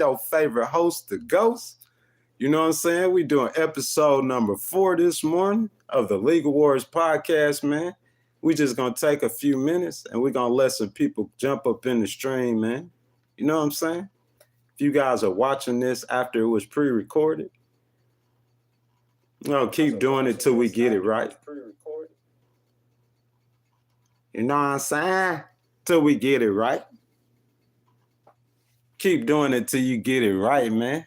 your favorite host, the Ghost. You know what I'm saying? We doing episode number 4 this morning of the Legal Wars podcast, man. We just gonna take a few minutes and we're gonna let some people jump up in the stream, man. You know what I'm saying? If you guys are watching this after it was pre-recorded, keep doing it till we get it right. You know what I'm saying? Till we get it right. Keep doing it till you get it right, man.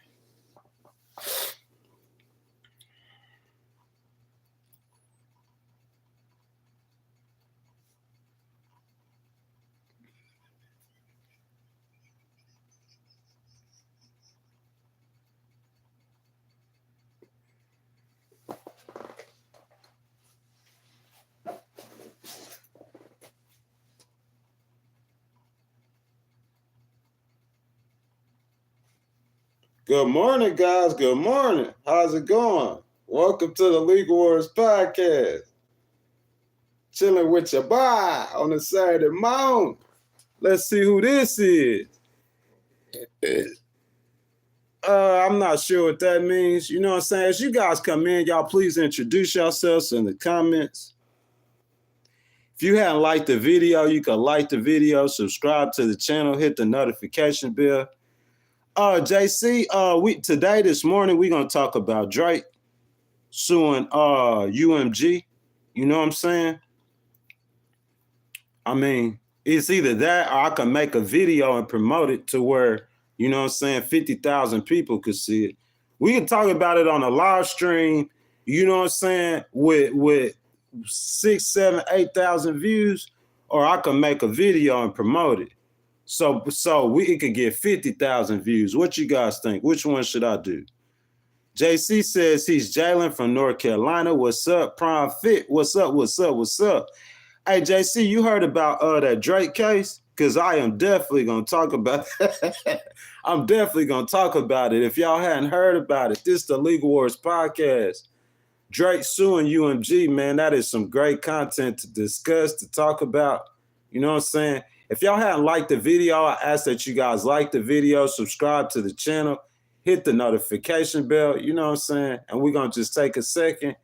Good morning, guys. Good morning. How's it going? Welcome to the Legal Wars podcast. Chilling with your boy on a Saturday morning. Let's see who this is. I'm not sure what that means. You know what I'm saying? As you guys come in, y'all please introduce yourselves in the comments. If you haven't liked the video, you can like the video, subscribe to the channel, hit the notification bell. JC, this morning we're gonna talk about Drake suing UMG. You know what I'm saying? I mean, it's either that or I can make a video and promote it to where, you know what I'm saying, 50,000 people could see it. We can talk about it on a live stream, you know what I'm saying, with 6, 7, 8,000 views, or I can make a video and promote it. So it could get 50,000 views. What you guys think? Which one should I do? JC says he's Jalen from North Carolina. What's up, Prime Fit? What's up? Hey, JC, you heard about that Drake case? Because I am definitely going to talk about it. I'm definitely going to talk about it. If y'all hadn't heard about it, this is the Legal Wars podcast. Drake suing UMG, man, that is some great content to discuss, to talk about. You know what I'm saying? If y'all hadn't liked the video, I ask that you guys like the video, subscribe to the channel, hit the notification bell, you know what I'm saying? And we're going to just take a second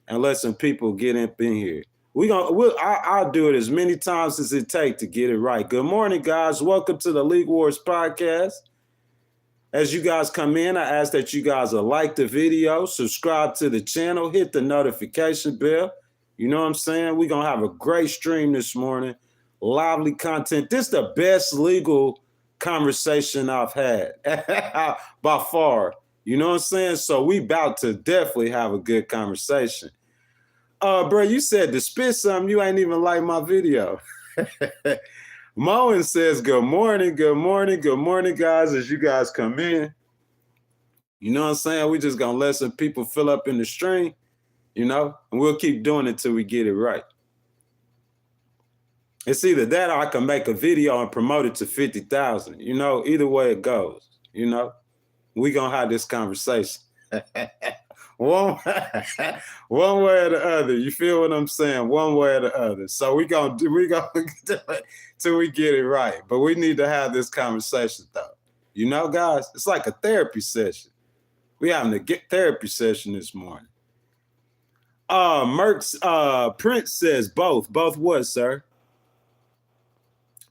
and let some people get up in here. I'll do it as many times as it takes to get it right. Good morning, guys. Welcome to the Legal Wars podcast. As you guys come in, I ask that you guys will like the video, subscribe to the channel, hit the notification bell. You know what I'm saying? We're going to have a great stream this morning. Lively content. This is the best legal conversation I've had by far. You know what I'm saying? So we about to definitely have a good conversation. Bro, you said to spit something. You ain't even like my video. Moen says, good morning, guys, as you guys come in. You know what I'm saying? We just going to let some people fill up in the stream, you know, and we'll keep doing it till we get it right. It's either that or I can make a video and promote it to 50,000. You know, either way it goes, you know, we going to have this conversation. one way or the other. You feel what I'm saying? One way or the other. So we going to do it till we get it right. But we need to have this conversation, though. You know, guys, it's like a therapy session. We having a therapy session this morning. Prince says both. Both what, sir?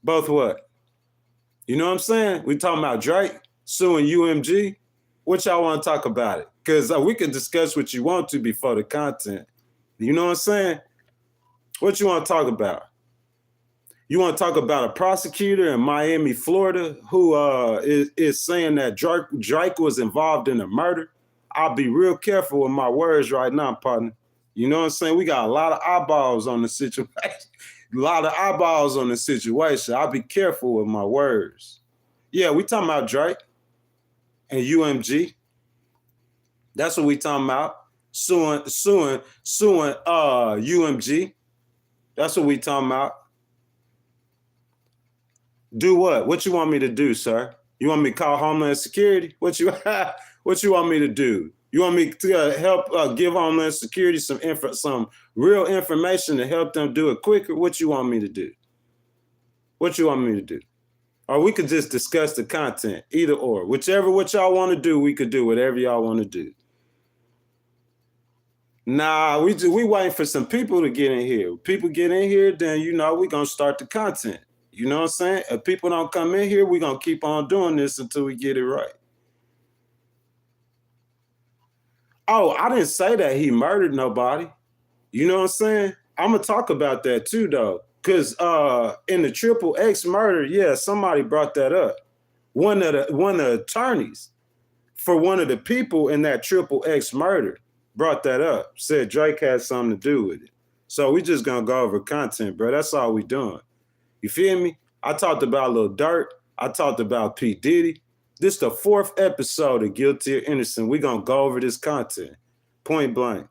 Both what? You know what I'm saying? We talking about Drake suing UMG. What y'all want to talk about it? Because we can discuss what you want to before the content. You know what I'm saying? What you want to talk about? You want to talk about a prosecutor in Miami, Florida, who is saying that Drake was involved in a murder? I'll be real careful with my words right now, partner. You know what I'm saying? We got a lot of eyeballs on the situation. I'll be careful with my words. Yeah, we talking about Drake and UMG. That's what we talking about. Suing UMG. That's what we talking about. Do what? What you want me to do, sir? You want me to call Homeland Security? What you want me to do? You want me to help give Homeland Security some real information to help them do it quicker? What you want me to do? What you want me to do? Or we could just discuss the content, either or. Whichever what y'all want to do, we could do whatever y'all want to do. Nah, we waiting for some people to get in here. People get in here, then we gonna start the content. You know what I'm saying? If people don't come in here, we gonna keep on doing this until we get it right. Oh, I didn't say that he murdered nobody. You know what I'm saying? I'm gonna talk about that too, though. Cause in the Triple X murder, yeah, somebody brought that up. One of the attorneys for one of the people in that Triple X murder brought that up, said Drake had something to do with it. So we just gonna go over content, bro. That's all we doing. You feel me? I talked about Lil Durk. I talked about P. Diddy. This the 4th episode of Guilty or Innocent. We gonna go over this content, point blank.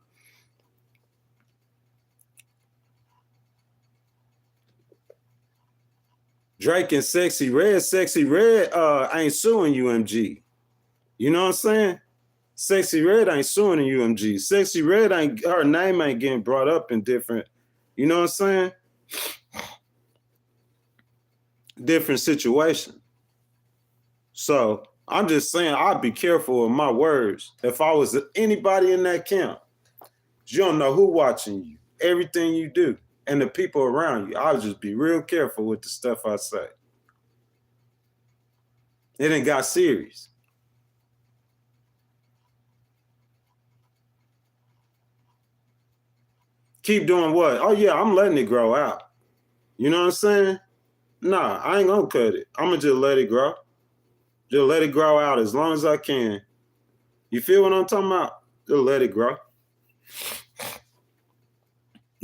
Drake and Sexy Red ain't suing UMG. You know what I'm saying? Sexy Red ain't suing in UMG. Sexy Red her name ain't getting brought up in different, you know what I'm saying? Different situation. So I'm just saying I'd be careful with my words. If I was anybody in that camp, you don't know who watching you, everything you do, and the people around you. I'll just be real careful with the stuff I say. It ain't got serious. Keep doing what? Oh, yeah, I'm letting it grow out. You know what I'm saying? Nah, I ain't gonna cut it. I'm gonna just let it grow. Just let it grow out as long as I can. You feel what I'm talking about? Just let it grow.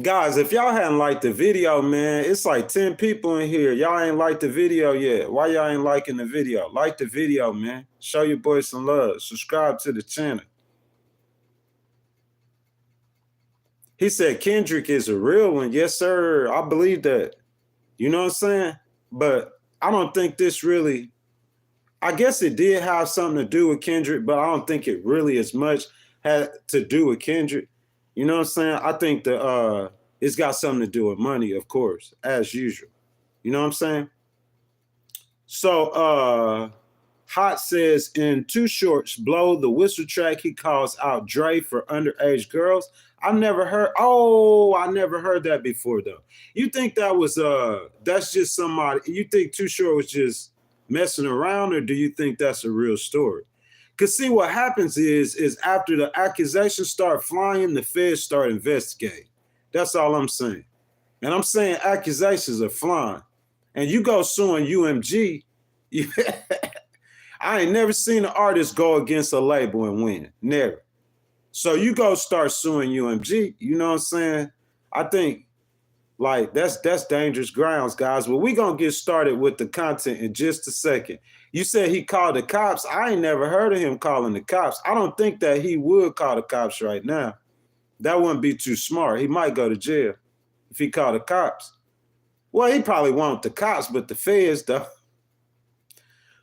Guys, if y'all hadn't liked the video, man, it's like 10 people in here. Y'all ain't liked the video yet. Why y'all ain't liking the video? Like the video, man. Show your boy some love. Subscribe to the channel. He said Kendrick is a real one. Yes, sir. I believe that. You know what I'm saying? But I don't think this really, I guess it did have something to do with Kendrick, but I don't think it really as much had to do with Kendrick. You know what I'm saying? I think it's got something to do with money, of course, as usual. You know what I'm saying? So Hot says in Too Short's Blow the Whistle track, he calls out Dre for underage girls. I never heard that before, though. You think that was that's just somebody, you think Too Short was just messing around, or do you think that's a real story? Because see, what happens is after the accusations start flying, the feds start investigating. That's all I'm saying. And I'm saying accusations are flying. And you go suing UMG, I ain't never seen an artist go against a label and win. Never. So you go start suing UMG, you know what I'm saying? I think like that's dangerous grounds, guys. But we gonna get started with the content in just a second. You said he called the cops. I ain't never heard of him calling the cops. I don't think that he would call the cops right now. That wouldn't be too smart. He might go to jail if he called the cops. Well, he probably won't the cops, but the feds, though.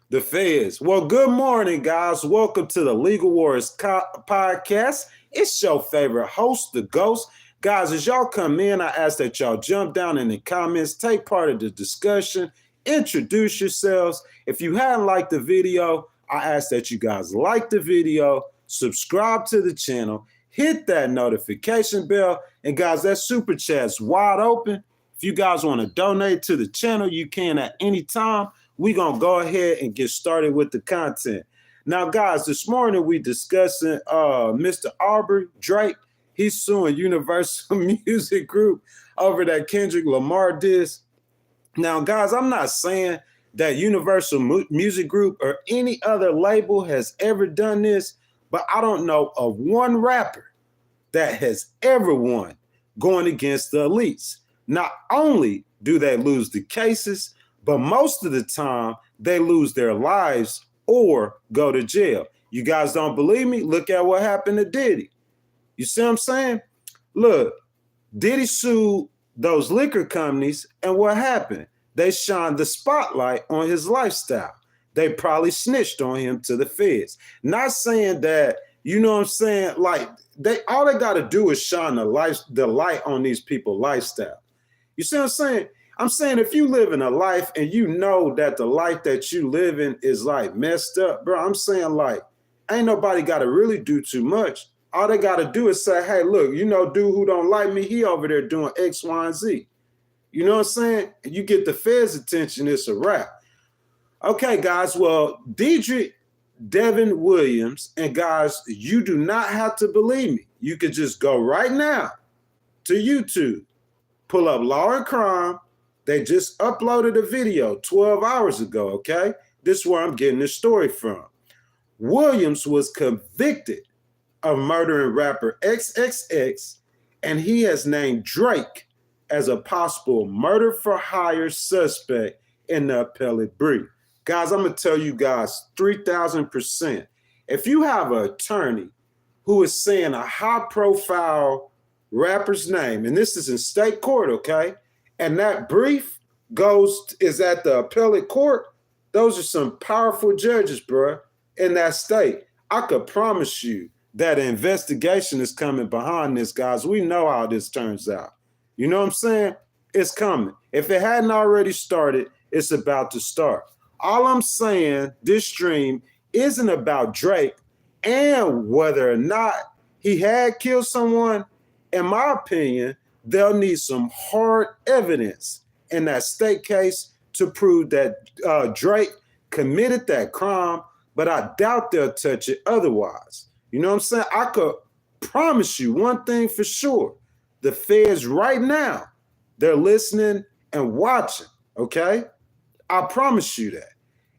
The feds. Well, good morning, guys. Welcome to the Legal Wars podcast. It's your favorite host, the Ghost. Guys, as y'all come in, I ask that y'all jump down in the comments, take part of the discussion, introduce yourselves. If you hadn't liked the video, I ask that you guys like the video, subscribe to the channel, hit that notification bell, and guys, that super chat's wide open. If you guys want to donate to the channel, you can at any time. We're going to go ahead and get started with the content. Now, guys, this morning we discussing Mr. Aubrey Drake. He's suing Universal Music Group over that Kendrick Lamar diss. Now, guys, I'm not saying that Universal Music Group or any other label has ever done this, but I don't know of one rapper that has ever won going against the elites. Not only do they lose the cases, but most of the time they lose their lives or go to jail. You guys don't believe me? Look at what happened to Diddy. You see what I'm saying? Look, Diddy sued those liquor companies, and what happened? They shined the spotlight on his lifestyle. They probably snitched on him to the feds. Not saying that, you know what I'm saying? Like, all they got to do is shine the light on these people's lifestyle. You see what I'm saying? I'm saying if you live in a life and you know that the life that you live in is like messed up, bro, I'm saying like, ain't nobody got to really do too much. All they got to do is say, hey, look, you know, dude who don't like me, he over there doing X, Y, and Z. You know what I'm saying? You get the Fed's attention, it's a wrap. Okay, guys, well, Deidre Devin Williams, and guys, you do not have to believe me. You could just go right now to YouTube, pull up Law and Crime. They just uploaded a video 12 hours ago, okay? This is where I'm getting this story from. Williams was convicted of murdering rapper XXX, and he has named Drake as a possible murder for hire suspect in the appellate brief. Guys, I'm going to tell you guys 3,000%. If you have an attorney who is saying a high-profile rapper's name, and this is in state court, okay, and that brief is at the appellate court, those are some powerful judges, bro, in that state. I could promise you that an investigation is coming behind this, guys. We know how this turns out. You know what I'm saying? It's coming. If it hadn't already started, it's about to start. All I'm saying, this stream isn't about Drake and whether or not he had killed someone. In my opinion, they'll need some hard evidence in that state case to prove that Drake committed that crime, but I doubt they'll touch it otherwise. You know what I'm saying? I could promise you one thing for sure. The feds right now, they're listening and watching, okay? I promise you that.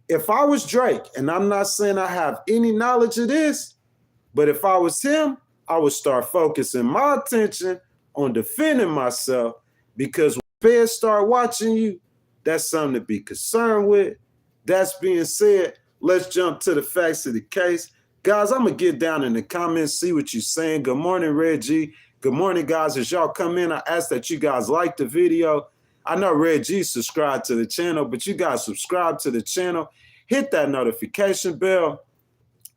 If I was Drake, and I'm not saying I have any knowledge of this, but if I was him, I would start focusing my attention on defending myself, because when feds start watching you, that's something to be concerned with. That's being said, let's jump to the facts of the case. Guys, I'm going to get down in the comments, see what you're saying. Good morning, Reggie. Good morning, guys. As y'all come in, I ask that you guys like the video. I know Red G subscribed to the channel, but you guys subscribe to the channel. Hit that notification bell.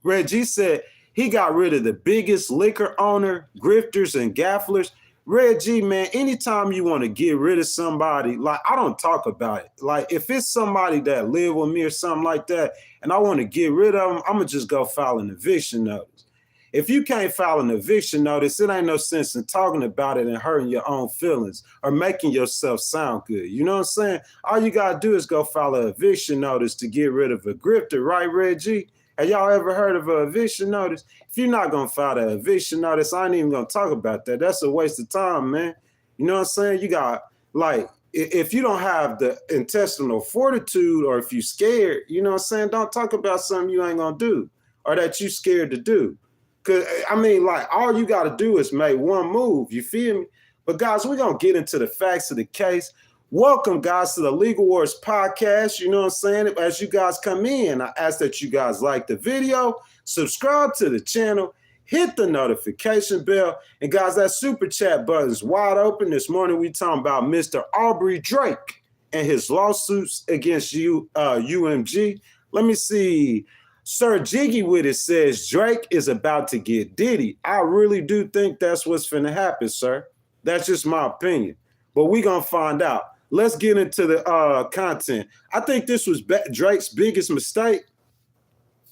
Red G said he got rid of the biggest liquor owner, grifters, and gafflers. Red G, man, anytime you want to get rid of somebody, like, I don't talk about it. Like, if it's somebody that live with me or something like that, and I want to get rid of them, I'm going to just go file an eviction notice. If you can't file an eviction notice, it ain't no sense in talking about it and hurting your own feelings or making yourself sound good. You know what I'm saying? All you got to do is go file an eviction notice to get rid of a grifter, right, Red G? Have y'all ever heard of an eviction notice? If you're not going to file the eviction notice, I ain't even going to talk about that. That's a waste of time, man. You know what I'm saying? You got, like, if you don't have the intestinal fortitude, or if you're scared, you know what I'm saying? Don't talk about something you ain't going to do or that you scared to do. Because, I mean, like, all you got to do is make one move. You feel me? But, guys, we're going to get into the facts of the case. Welcome, guys, to the Legal Wars podcast. You know what I'm saying? As you guys come in, I ask that you guys like the video, subscribe to the channel, hit the notification bell. And, guys, that super chat button is wide open. This morning, we talking about Mr. Aubrey Drake and his lawsuits against UMG. Let me see. Sir Jiggy with it says Drake is about to get Diddy. I really do think that's what's finna happen, sir. That's just my opinion. But we gonna find out. Let's get into the content. I think this was Drake's biggest mistake.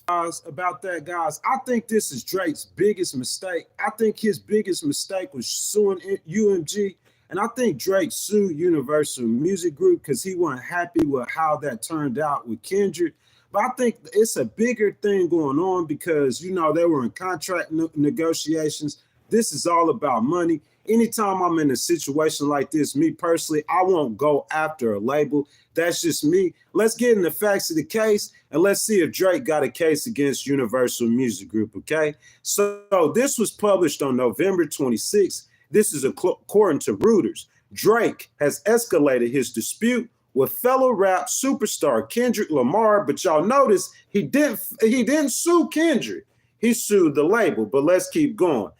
About that, guys, I think this is Drake's biggest mistake. I think his biggest mistake was suing UMG. And I think Drake sued Universal Music Group because he wasn't happy with how that turned out with Kendrick. But I think it's a bigger thing going on because, you know, they were in contract negotiations. This is all about money. Anytime I'm in a situation like this, me personally, I won't go after a label. That's just me. Let's get in the facts of the case, and let's see if Drake got a case against Universal Music Group, okay? So this was published on November 26th. This is according to Reuters. Drake has escalated his dispute with fellow rap superstar Kendrick Lamar, but y'all notice he didn't sue Kendrick. He sued the label, but let's keep going.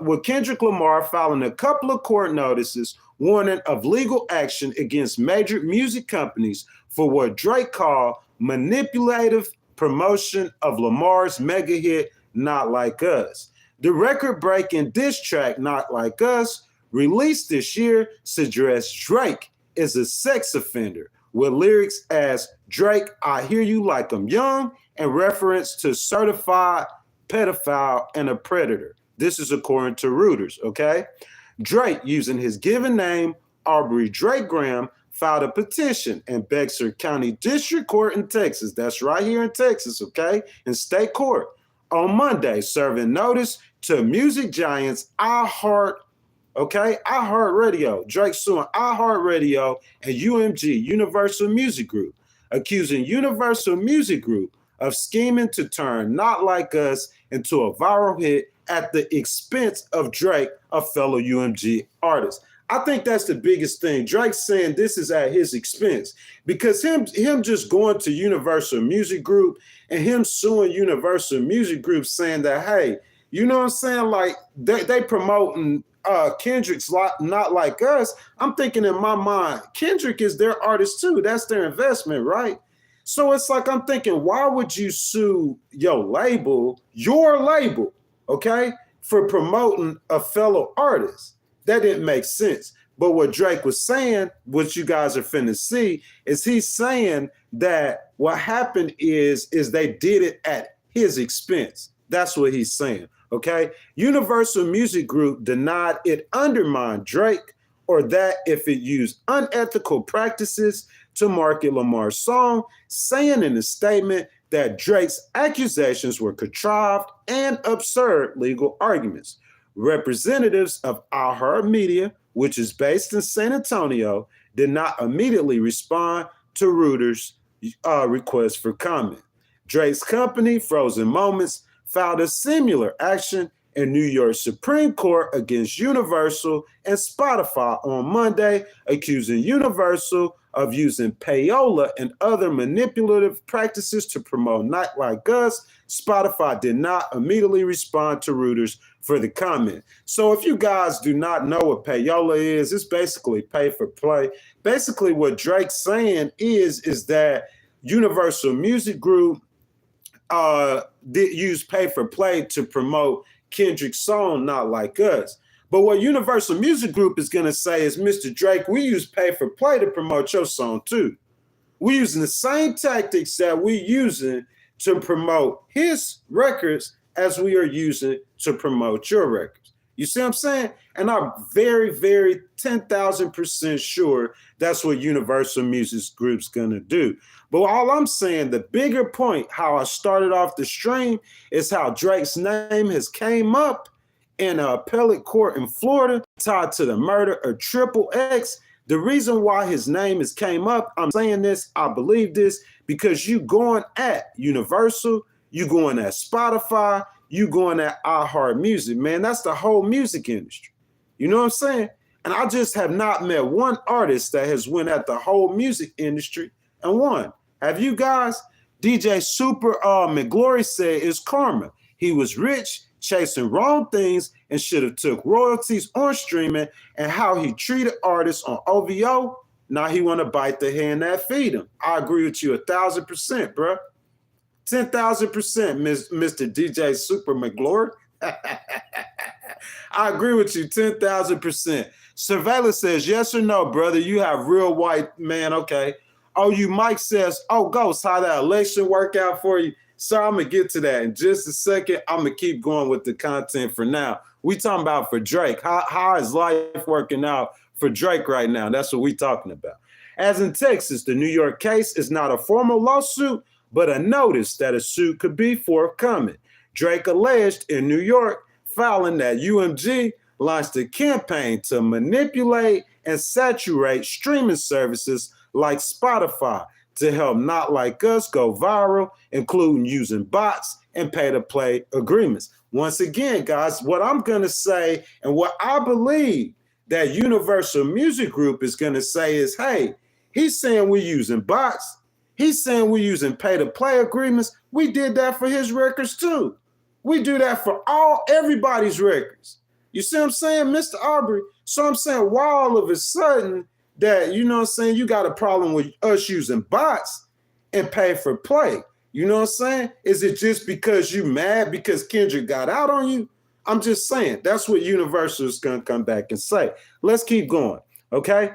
With Kendrick Lamar filing a couple of court notices warning of legal action against major music companies for what Drake called manipulative promotion of Lamar's mega hit, Not Like Us. The record-breaking diss track, Not Like Us, released this year, suggests Drake is a sex offender with lyrics as Drake, I hear you like I'm young, and reference to certified pedophile and a predator. This is according to Reuters, okay? Drake, using his given name, Aubrey Drake Graham, filed a petition in Bexar County District Court in Texas. That's right here in Texas, okay? In state court. On Monday, serving notice to music giants iHeartRadio. Drake suing iHeartRadio and UMG, Universal Music Group, accusing Universal Music Group of scheming to turn Not Like Us into a viral hit at the expense of Drake, a fellow UMG artist. I think that's the biggest thing. Drake's saying this is at his expense because him just going to Universal Music Group and him suing Universal Music Group saying that, hey, you know what I'm saying? Like they promoting Kendrick's Not Like Us. I'm thinking in my mind, Kendrick is their artist too. That's their investment, right? So it's like I'm thinking, why would you sue your label, okay, for promoting a fellow artist? That didn't make sense. But what Drake was saying, what you guys are finna see, is he's saying that what happened is they did it at his expense. That's what he's saying, okay? Universal Music Group denied it undermined Drake or that if it used unethical practices to market Lamar's song, saying in a statement that Drake's accusations were contrived and absurd legal arguments. Representatives of iHeartMedia, which is based in San Antonio, did not immediately respond to Reuters' request for comment. Drake's company, Frozen Moments, filed a similar action in New York Supreme Court against Universal and Spotify on Monday, accusing Universal of using payola and other manipulative practices to promote Not Like Us. Spotify did not immediately respond to Reuters for the comment. So if you guys do not know what payola is, it's basically pay for play. Basically what Drake's saying is that Universal Music Group did use pay for play to promote Kendrick's song Not Like Us. But what Universal Music Group is going to say is, Mr. Drake, we use pay for play to promote your song too. We're using the same tactics that we're using to promote his records as we are using to promote your records. You see what I'm saying? And I'm very, very 10,000% sure that's what Universal Music Group's going to do. But all I'm saying, the bigger point, how I started off the stream, is how Drake's name has came up in an appellate court in Florida tied to the murder of Triple X. The reason why his name has came up, I'm saying this, I believe this, because you going at Universal, you going at Spotify, you going at iHeartMusic, man. That's the whole music industry. You know what I'm saying? And I just have not met one artist that has went at the whole music industry and won. Have you guys? DJ Super McGlory said it's karma. He was rich, chasing wrong things, and should have took royalties on streaming, and how he treated artists on OVO. Now he want to bite the hand that feed him. I agree with you 1,000%, bro. 10,000%, Mr. DJ Super McGlory. I agree with you 10,000%. Surveillance says, yes or no, brother, you have real white man. Okay. Oh, you Mike says, oh, Ghost, how that election work out for you? So I'm going to get to that in just a second. I'm going to keep going with the content for now. We talking about for Drake. How is life working out for Drake right now? That's what we talking about. As in Texas, the New York case is not a formal lawsuit, but a notice that a suit could be forthcoming. Drake alleged in New York, filing that UMG launched a campaign to manipulate and saturate streaming services like Spotify to help Not Like Us go viral, including using bots and pay-to-play agreements. Once again, guys, what I'm going to say and what I believe that Universal Music Group is going to say is, hey, he's saying we're using bots. He's saying we're using pay-to-play agreements. We did that for his records too. We do that for everybody's records. You see what I'm saying, Mr. Aubrey? So I'm saying, why all of a sudden that, you know what I'm saying, you got a problem with us using bots and pay for play? You know what I'm saying? Is it just because you mad because Kendrick got out on you? I'm just saying, that's what Universal is going to come back and say. Let's keep going, okay?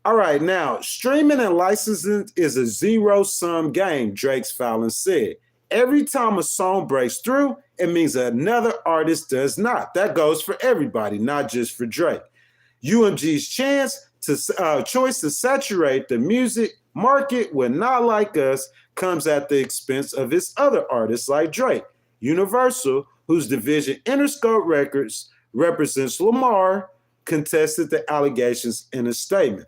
All right, now, streaming and licensing is a zero-sum game, Drake's Fallon said. Every time a song breaks through, it means another artist does not. That goes for everybody, not just for Drake. UMG's choice to saturate the music market with Not Like Us comes at the expense of its other artists like Drake. Universal, whose division Interscope Records represents Lamar, contested the allegations in a statement.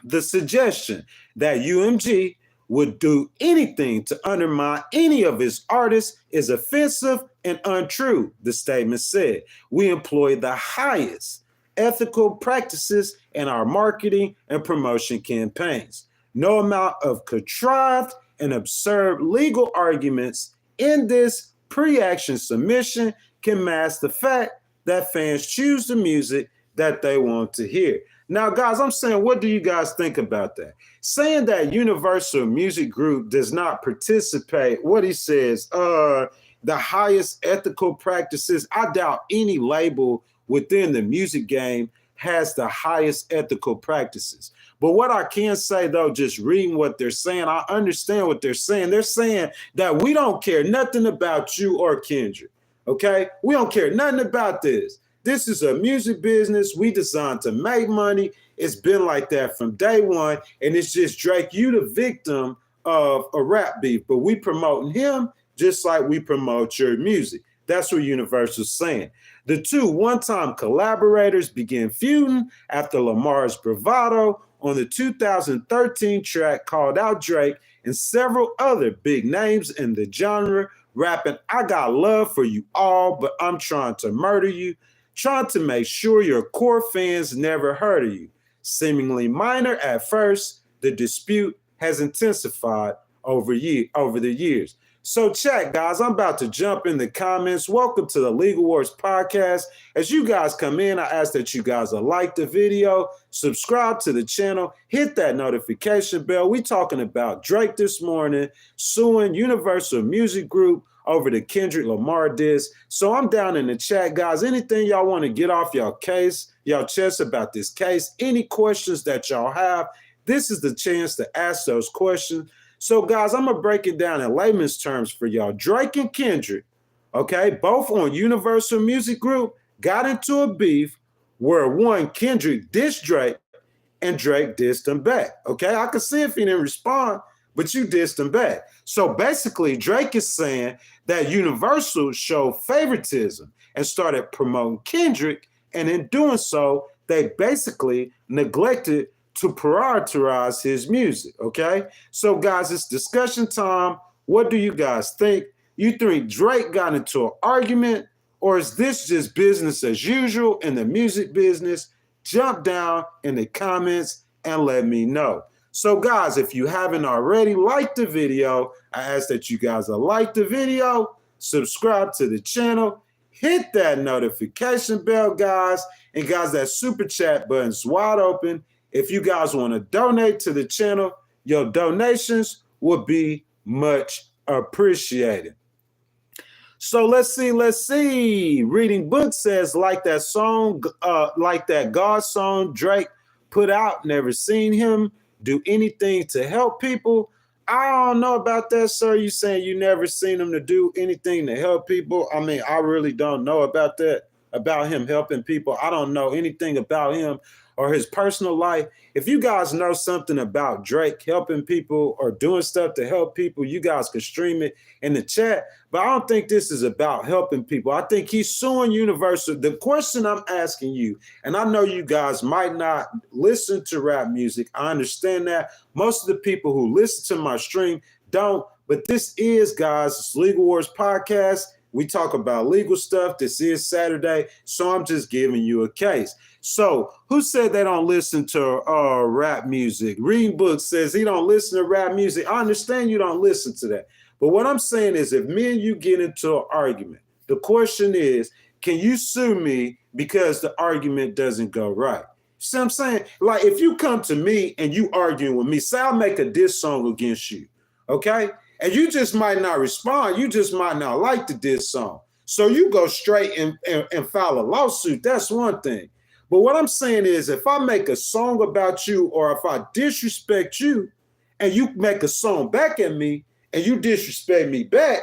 The suggestion that UMG would do anything to undermine any of his artists is offensive and untrue, the statement said. We employ the highest ethical practices in our marketing and promotion campaigns. No amount of contrived and absurd legal arguments in this pre-action submission can mask the fact that fans choose the music that they want to hear. Now, guys, I'm saying, what do you guys think about that? Saying that Universal Music Group does not participate, what he says, the highest ethical practices. I doubt any label within the music game has the highest ethical practices. But what I can say, though, just reading what they're saying, I understand what they're saying. They're saying that we don't care nothing about you or Kendrick, okay? We don't care nothing about this. This is a music business. We designed to make money. It's been like that from day one. And it's just Drake, you the victim of a rap beef. But we promoting him just like we promote your music. That's what Universal's saying. The two one-time collaborators began feuding after Lamar's bravado on the 2013 track called Out Drake and several other big names in the genre, rapping, I got love for you all, but I'm trying to murder you. Trying to make sure your core fans never heard of you. Seemingly minor at first, the dispute has intensified over the years. So chat, guys, I'm about to jump in the comments. Welcome to the Legal Wars podcast. As you guys come in, I ask that you guys will like the video, subscribe to the channel, hit that notification bell. We talking about Drake this morning, suing Universal Music Group over the Kendrick Lamar diss. So I'm down in the chat, guys. Anything y'all want to get off y'all chest about this case, any questions that y'all have, this is the chance to ask those questions. So, guys, I'm going to break it down in layman's terms for y'all. Drake and Kendrick, okay, both on Universal Music Group, got into a beef where one, Kendrick dissed Drake and Drake dissed him back, okay? I can see if he didn't respond, but you dissed him back. So basically, Drake is saying that Universal showed favoritism and started promoting Kendrick, and in doing so, they basically neglected to prioritize his music, okay? So guys, it's discussion time. What do you guys think? You think Drake got into an argument, or is this just business as usual in the music business? Jump down in the comments and let me know. So guys, if you haven't already liked the video, I ask that you guys will like the video, subscribe to the channel, hit that notification bell, guys. And guys, that super chat button's wide open. If you guys want to donate to the channel, your donations would be much appreciated. So let's see. Reading Book says, like that song, like that God song Drake put out, never seen him do anything to help people. I don't know about that, sir. You saying you never seen him to do anything to help people? I mean, I really don't know about that, about him helping people. I don't know anything about him or his personal life. If you guys know something about Drake helping people or doing stuff to help people, you guys can stream it in the chat. But I don't think this is about helping people. I think he's suing Universal. The question I'm asking you, and I know you guys might not listen to rap music. I understand that. Most of the people who listen to my stream don't. But this is, guys, it's Legal Wars Podcast. We talk about legal stuff. This is Saturday, so I'm just giving you a case. So who said they don't listen to rap music? Reading Books says he don't listen to rap music. I understand you don't listen to that. But what I'm saying is if me and you get into an argument, the question is, can you sue me because the argument doesn't go right? See what I'm saying? Like if you come to me and you arguing with me, say I'll make a diss song against you, okay? And you just might not respond. You just might not like the diss song. So you go straight and file a lawsuit. That's one thing. But what I'm saying is, if I make a song about you, or if I disrespect you, and you make a song back at me, and you disrespect me back,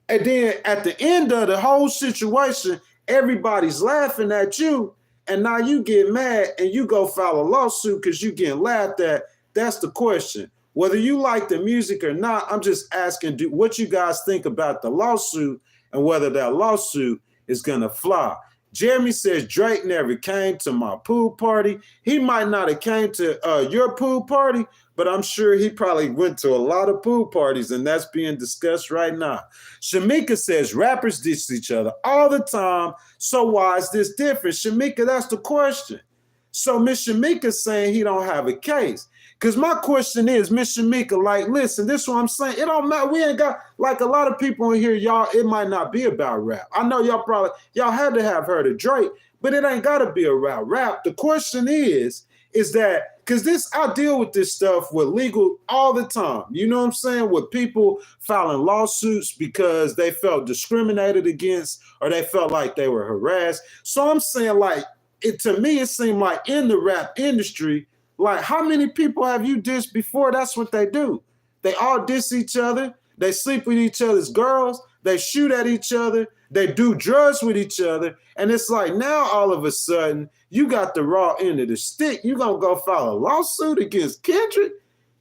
and then at the end of the whole situation, everybody's laughing at you, and now you get mad and you go file a lawsuit because you getting laughed at. That's the question. Whether you like the music or not, I'm just asking what you guys think about the lawsuit and whether that lawsuit is going to fly. Jeremy says Drake never came to my pool party. He might not have came to your pool party, but I'm sure he probably went to a lot of pool parties, and that's being discussed right now. Shamika says rappers diss each other all the time, so why is this different? Shamika, that's the question. So Miss Shamika's saying he don't have a case. Because my question is, Miss Shamika, like, listen, this is what I'm saying. It don't matter. We ain't got, like, a lot of people in here, y'all, it might not be about rap. I know y'all had to have heard of Drake, but it ain't got to be about rap. The question is that, because I deal with this stuff with legal all the time. You know what I'm saying? With people filing lawsuits because they felt discriminated against or they felt like they were harassed. So I'm saying, like, to me, it seemed like in the rap industry, like, how many people have you dissed before? That's what they do. They all diss each other. They sleep with each other's girls. They shoot at each other. They do drugs with each other. And it's like now all of a sudden you got the raw end of the stick. You gonna go file a lawsuit against Kendrick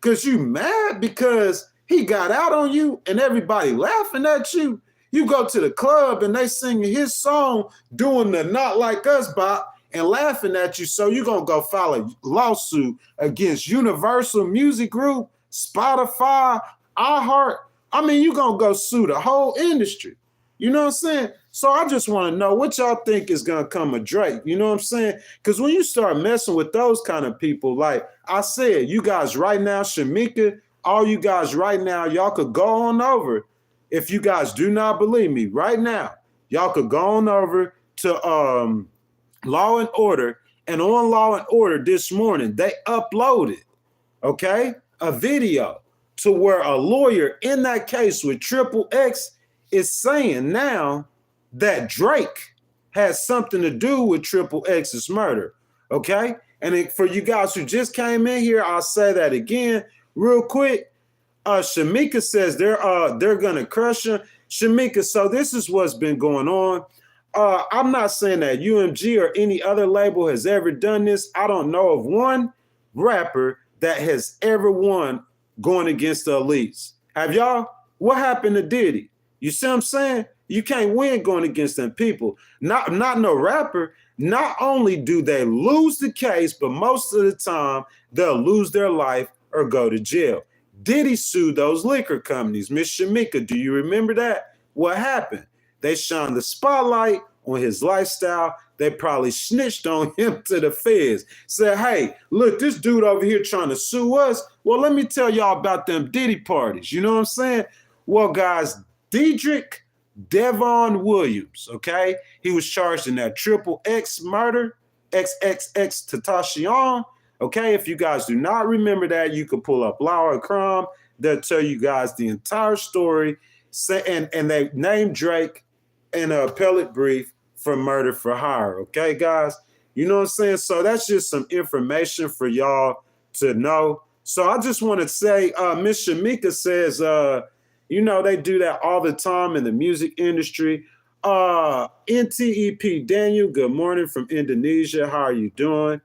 because you mad because he got out on you and everybody laughing at you. You go to the club and they singing his song doing the Not Like Us bop and laughing at you, so you're going to go file a lawsuit against Universal Music Group, Spotify, iHeart. I mean, you're going to go sue the whole industry. You know what I'm saying? So I just want to know what y'all think is going to come of Drake. You know what I'm saying? Because when you start messing with those kind of people, like I said, you guys right now, Shamika, all you guys right now, y'all could go on over. If you guys do not believe me right now, y'all could go on over to Law and Order, and on Law and Order this morning, they uploaded, okay, a video to where a lawyer in that case with Triple X is saying now that Drake has something to do with Triple X's murder, okay? And for you guys who just came in here, I'll say that again real quick. Shamika says they're gonna crush him. Shamika, so this is what's been going on. I'm not saying that UMG or any other label has ever done this. I don't know of one rapper that has ever won going against the elites. Have y'all? What happened to Diddy? You see what I'm saying? You can't win going against them people. Not no rapper. Not only do they lose the case, but most of the time they'll lose their life or go to jail. Diddy sued those liquor companies. Miss Shamika, do you remember that? What happened? They shined the spotlight on his lifestyle. They probably snitched on him to the feds. Said, hey, look, this dude over here trying to sue us. Well, let me tell y'all about them Diddy parties. You know what I'm saying? Well, guys, Dedrick Devon Williams, okay? He was charged in that Triple X murder, XXX Tentacion. Okay, if you guys do not remember that, you can pull up Law and Crime. They'll tell you guys the entire story. And they named Drake in an appellate brief for murder for hire. Okay, guys? You know what I'm saying? So that's just some information for y'all to know. So I just want to say, Miss Shamika says, you know, they do that all the time in the music industry. NTEP Daniel, good morning from Indonesia. How are you doing?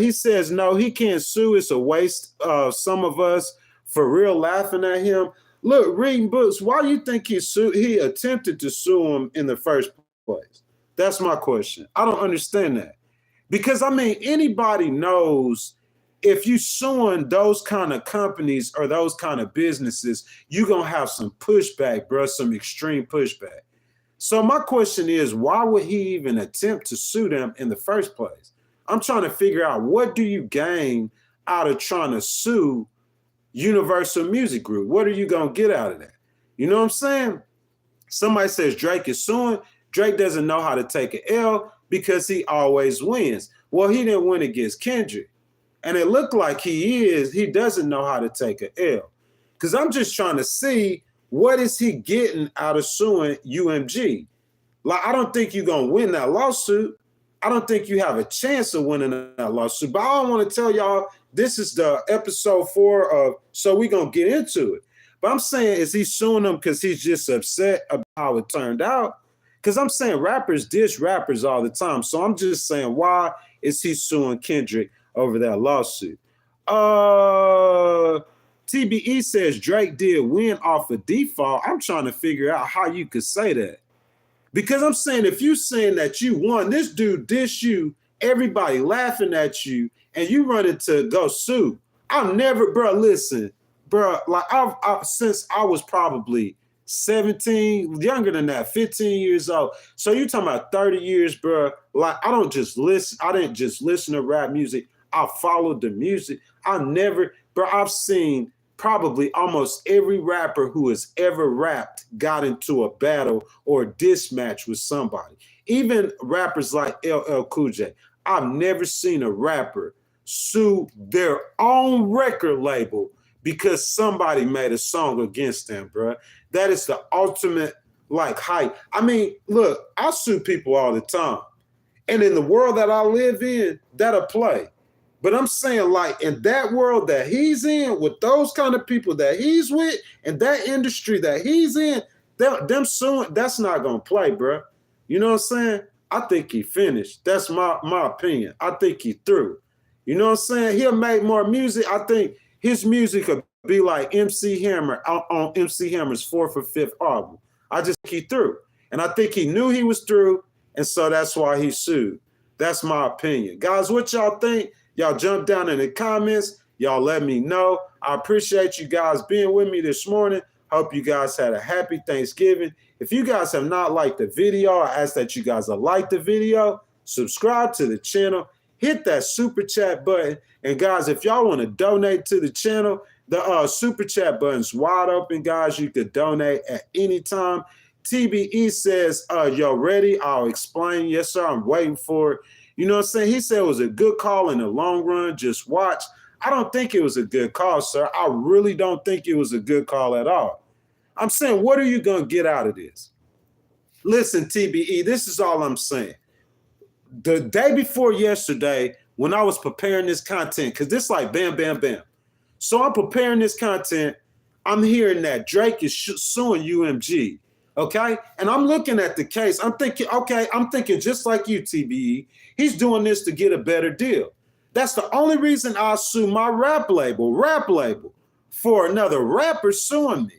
He says, no, he can't sue. It's a waste of some of us for real laughing at him. Look, reading books, why do you think he attempted to sue him in the first place? That's my question. I don't understand that. Because, I mean, anybody knows if you suing those kind of companies or those kind of businesses, you're going to have some pushback, bro, some extreme pushback. So my question is, why would he even attempt to sue them in the first place? I'm trying to figure out, what do you gain out of trying to sue Universal Music Group? What are you going to get out of that? You know what I'm saying? Somebody says Drake is suing. Drake doesn't know how to take an L because he always wins. Well, he didn't win against Kendrick. And it looked like he doesn't know how to take an L. Because I'm just trying to see, what is he getting out of suing UMG? Like, I don't think you're going to win that lawsuit. I don't think you have a chance of winning that lawsuit. But I don't want to tell y'all this is the episode 4 of, so we're going to get into it. But I'm saying, is he suing them because he's just upset about how it turned out? Because I'm saying rappers diss rappers all the time. So I'm just saying, why is he suing Kendrick over that lawsuit? TBE says Drake did win off a default. I'm trying to figure out how you could say that. Because I'm saying, if you saying that you won, this dude diss you, everybody laughing at you, and you running to go sue. I'll never, bro, listen, bro, like I've since I was probably 17, younger than that, 15 years old. So you talking about 30 years, bro. Like I didn't just listen to rap music. I followed the music. I've seen probably almost every rapper who has ever rapped got into a battle or a diss match with somebody. Even rappers like LL Cool J. I've never seen a rapper sue their own record label because somebody made a song against them, bro. That is the ultimate like hype. I mean, look, I sue people all the time. And in the world that I live in, that'll play. But I'm saying, like, in that world that he's in, with those kind of people that he's with, and that industry that he's in, them suing, that's not going to play, bro. You know what I'm saying? I think he finished. That's my opinion. I think he through. You know what I'm saying? He'll make more music. I think his music could be like MC Hammer on MC Hammer's 4th or 5th album. I just think he through. And I think he knew he was through, and so that's why he sued. That's my opinion. Guys, what y'all think? Y'all jump down in the comments. Y'all let me know. I appreciate you guys being with me this morning. Hope you guys had a happy Thanksgiving. If you guys have not liked the video, I ask that you guys will like the video, subscribe to the channel, hit that super chat button. And guys, if y'all want to donate to the channel, the super chat button's wide open, guys. You could donate at any time. TBE says, y'all ready? I'll explain. Yes, sir. I'm waiting for it. You know what I'm saying? He said it was a good call in the long run. Just watch. I don't think it was a good call, sir. I really don't think it was a good call at all. I'm saying, what are you going to get out of this? Listen, TBE, this is all I'm saying. The day before yesterday, when I was preparing this content, because this like bam, bam, bam. So I'm preparing this content. I'm hearing that Drake is suing UMG. Okay. And I'm looking at the case. I'm thinking just like you, TBE. He's doing this to get a better deal. That's the only reason I sue my rap label for another rapper suing me.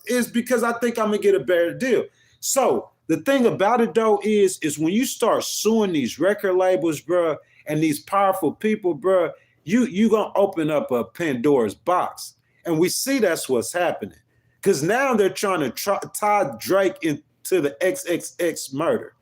Is because I think I'm gonna get a better deal. So the thing about it though is when you start suing these record labels, bro, and these powerful people, bro, you gonna open up a Pandora's box. And we see that's what's happening. Because now they're trying to tie Drake into the XXX murder.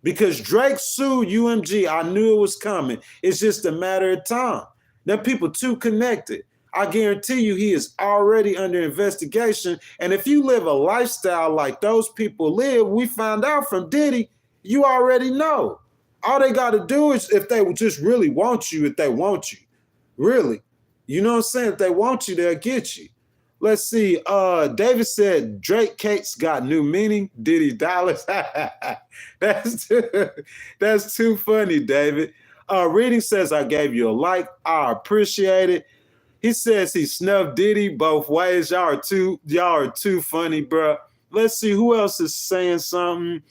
Because Drake sued UMG. I knew it was coming. It's just a matter of time. Now people too connected. I guarantee you he is already under investigation. And if you live a lifestyle like those people live, we found out from Diddy, you already know. All they got to do is if they would just really want you, if they want you. Really. You know what I'm saying? If they want you, they'll get you. Let's see. David said Drake cakes got new meaning. Diddy dollars. That's too funny, David. Reading says I gave you a like. I appreciate it. He says he snubbed Diddy both ways. Y'all are too funny, bro. Let's see who else is saying something.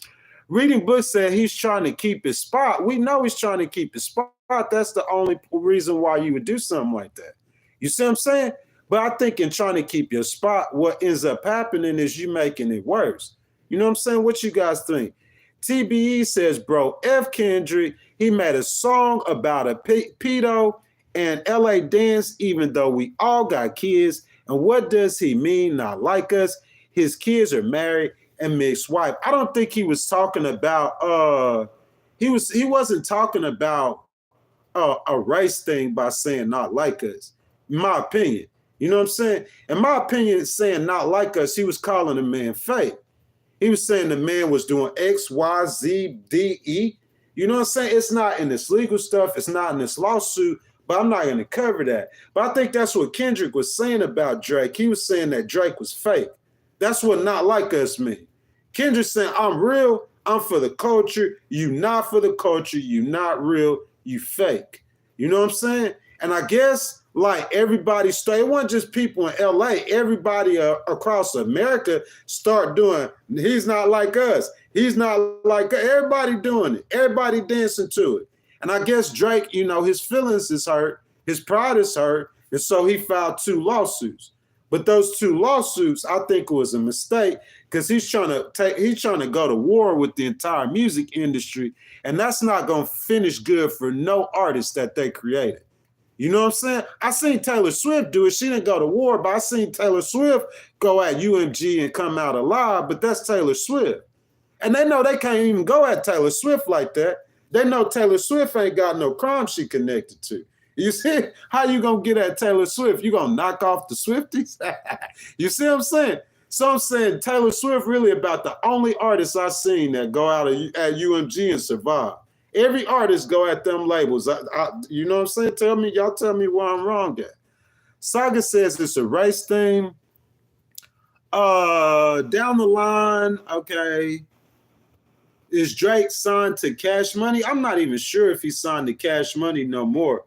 Reading Book said he's trying to keep his spot. We know he's trying to keep his spot. That's the only reason why you would do something like that. You see what I'm saying? But I think in trying to keep your spot, what ends up happening is you making it worse. You know what I'm saying? What you guys think? TBE says, bro, F Kendrick, he made a song about a pedo and LA dance, even though we all got kids. And what does he mean? Not like us. His kids are married and mixed wife. I don't think he was talking about he wasn't talking about a race thing by saying not like us, in my opinion. You know what I'm saying? In my opinion, saying not like us, he was calling the man fake. He was saying the man was doing X, Y, Z, D, E. You know what I'm saying? It's not in this legal stuff. It's not in this lawsuit, but I'm not going to cover that. But I think that's what Kendrick was saying about Drake. He was saying that Drake was fake. That's what not like us mean. Kendrick saying, I'm real. I'm for the culture. You not for the culture. You not real. You fake. You know what I'm saying? And I guess like everybody it wasn't just people in LA. Everybody across America start doing, he's not like us. He's not like us. Everybody doing it. Everybody dancing to it. And I guess Drake, you know, his feelings is hurt. His pride is hurt. And so he filed 2 lawsuits. But those 2 lawsuits, I think it was a mistake because he's trying to go to war with the entire music industry. And that's not going to finish good for no artist that they created. You know what I'm saying? I seen Taylor Swift do it. She didn't go to war, but I seen Taylor Swift go at UMG and come out alive, but that's Taylor Swift. And they know they can't even go at Taylor Swift like that. They know Taylor Swift ain't got no crime she connected to. You see, how you going to get at Taylor Swift? You going to knock off the Swifties? You see what I'm saying? So I'm saying Taylor Swift really about the only artist I've seen that go out at UMG and survive. Every artist go at them labels. You know what I'm saying? Y'all tell me where I'm wrong at. Saga says it's a race theme. Down the line, okay. Is Drake signed to Cash Money? I'm not even sure if he signed to Cash Money no more.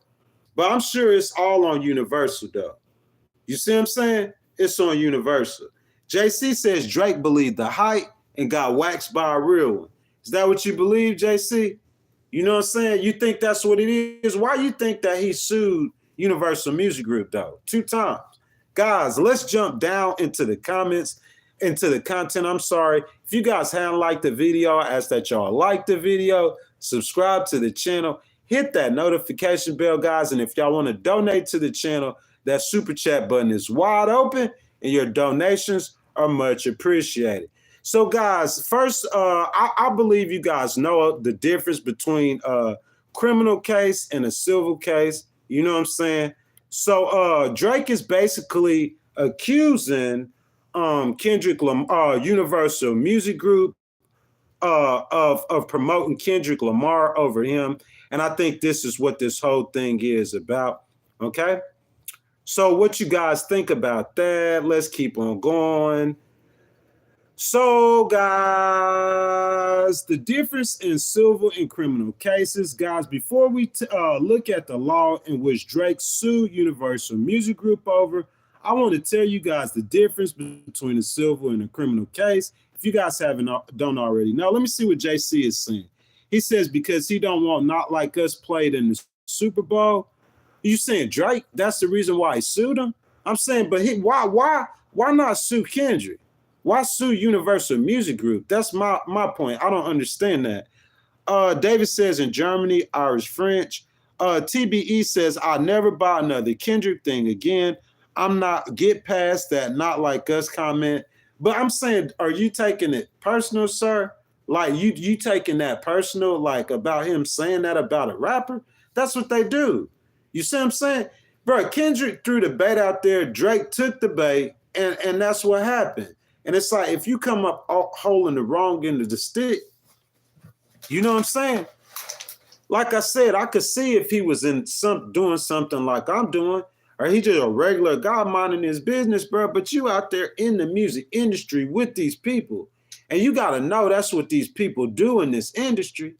But I'm sure it's all on Universal, though. You see what I'm saying? It's on Universal. JC says Drake believed the hype and got waxed by a real one. Is that what you believe, JC? You know what I'm saying? You think that's what it is? Why you think that he sued Universal Music Group, though? 2 times. Guys, let's jump down into the comments, into the content. I'm sorry. If you guys haven't liked the video, I ask that y'all like the video, subscribe to the channel, hit that notification bell, guys. And if y'all want to donate to the channel, that super chat button is wide open and your donations are much appreciated. So, guys, first, I believe you guys know the difference between a criminal case and a civil case. You know what I'm saying? So, Drake is basically accusing Kendrick Lamar, Universal Music Group, of promoting Kendrick Lamar over him. And I think this is what this whole thing is about. Okay? So, what you guys think about that? Let's keep on going. So, guys, the difference in civil and criminal cases, guys, before we look at the law in which Drake sued Universal Music Group over, I want to tell you guys the difference between a civil and a criminal case. If you guys don't already know, let me see what JC is saying. He says because he don't want Not Like Us played in the Super Bowl. You saying Drake? That's the reason why he sued him? I'm saying, but why not sue Kendrick? Why sue Universal Music Group? That's my point. I don't understand that. David says in Germany, Irish, French. TBE says, I'll never buy another Kendrick thing again. I'm not, get past that Not Like Us comment. But I'm saying, are you taking it personal, sir? Like you taking that personal, like about him saying that about a rapper? That's what they do. You see what I'm saying? Bro, Kendrick threw the bait out there. Drake took the bait, and that's what happened. And it's like, if you come up holding the wrong end of the stick, you know what I'm saying? Like I said, I could see if he was doing something like I'm doing, or he just a regular guy minding his business, bro. But you out there in the music industry with these people, and you got to know that's what these people do in this industry.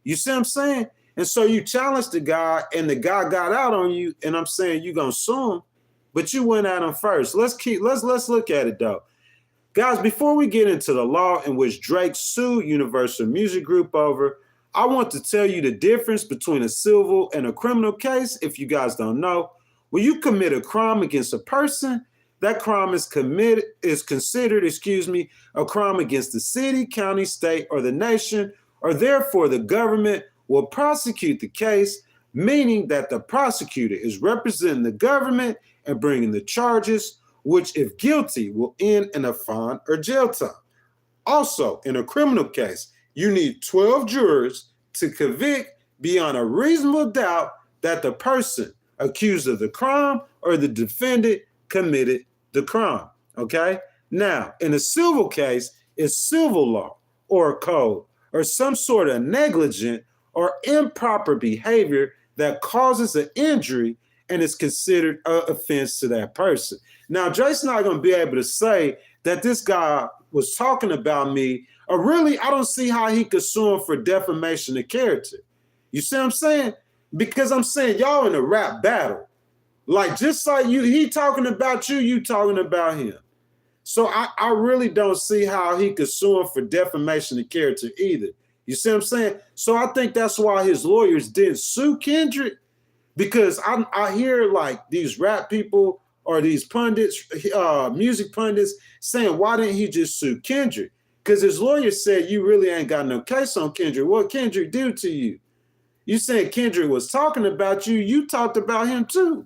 You see what I'm saying? And so you challenged the guy, and the guy got out on you, and I'm saying you're going to sue him, but you went at him first. Let's look at it, though. Guys, before we get into the law in which Drake sued Universal Music Group over, I want to tell you the difference between a civil and a criminal case. If you guys don't know, when you commit a crime against a person, that crime is considered, a crime against the city, county, state, or the nation, or therefore the government will prosecute the case, meaning that the prosecutor is representing the government and bringing the charges, which, if guilty, will end in a fine or jail time. Also, in a criminal case, you need 12 jurors to convict beyond a reasonable doubt that the person accused of the crime or the defendant committed the crime, okay? Now, in a civil case, it's civil law or code or some sort of negligent or improper behavior that causes an injury and is considered an offense to that person. Now, Drake's not going to be able to say that this guy was talking about me, or really, I don't see how he could sue him for defamation of character. You see what I'm saying? Because I'm saying y'all in a rap battle. Like, just like he talking about you, you talking about him. So I really don't see how he could sue him for defamation of character either. You see what I'm saying? So I think that's why his lawyers didn't sue Kendrick, because I hear like these rap people or these pundits, music pundits saying, why didn't he just sue Kendrick? Because his lawyer said, you really ain't got no case on Kendrick. What Kendrick do to you? You saying Kendrick was talking about you, you talked about him too.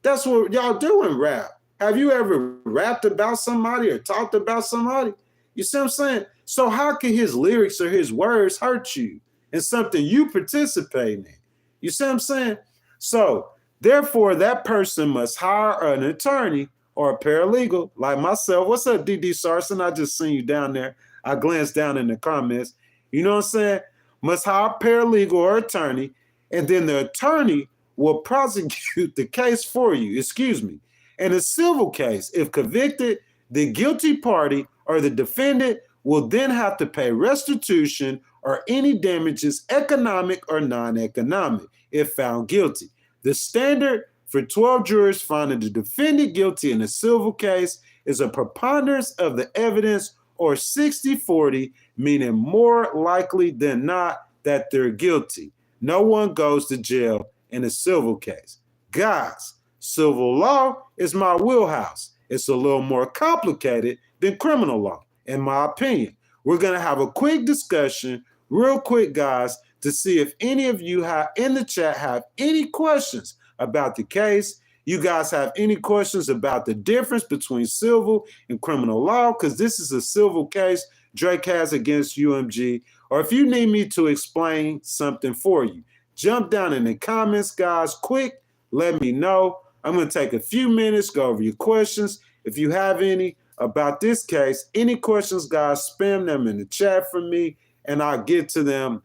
That's what y'all do in rap. Have you ever rapped about somebody or talked about somebody? You see what I'm saying? So how can his lyrics or his words hurt you in something you participate in? You see what I'm saying? So therefore, that person must hire an attorney or a paralegal like myself. What's up, DD Sarson? I just seen you down there. I glanced down in the comments. You know what I'm saying? Must hire a paralegal or attorney, and then the attorney will prosecute the case for you. Excuse me. In a civil case, if convicted, the guilty party or the defendant will then have to pay restitution or any damages, economic or non-economic, if found guilty. The standard for 12 jurors finding the defendant guilty in a civil case is a preponderance of the evidence, or 60-40, meaning more likely than not that they're guilty. No one goes to jail in a civil case. Guys, civil law is my wheelhouse. It's a little more complicated than criminal law, in my opinion. We're going to have a quick discussion, real quick, guys, to see if any of you in the chat have any questions about the case. You guys have any questions about the difference between civil and criminal law? Because this is a civil case Drake has against UMG. Or if you need me to explain something for you, jump down in the comments, guys, quick. Let me know. I'm going to take a few minutes, go over your questions. If you have any about this case, any questions, guys, spam them in the chat for me, and I'll get to them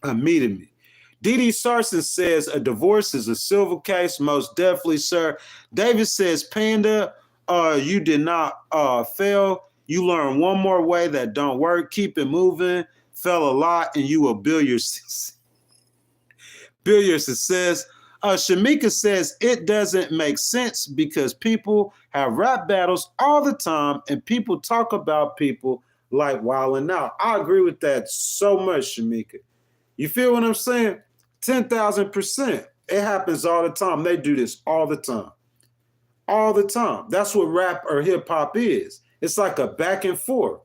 immediately. DD Sarson says a divorce is a civil case. Most definitely, sir. David says, Panda, you did not fail. You learn one more way that don't work. Keep it moving. Fail a lot, and you will build your success. Shamika says it doesn't make sense because people have rap battles all the time, and people talk about people like Wildin' Out. I agree with that so much, Shamika. You feel what I'm saying? 10,000%. It happens all the time. They do this all the time. All the time. That's what rap or hip hop is. It's like a back and forth.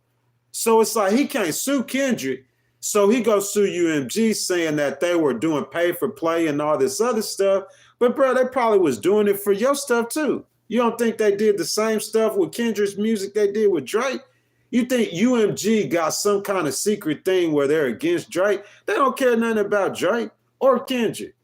So it's like he can't sue Kendrick. So he goes sue UMG saying that they were doing pay for play and all this other stuff. But bro, they probably was doing it for your stuff too. You don't think they did the same stuff with Kendrick's music they did with Drake? You think UMG got some kind of secret thing where they're against Drake? They don't care nothing about Drake or Kendrick.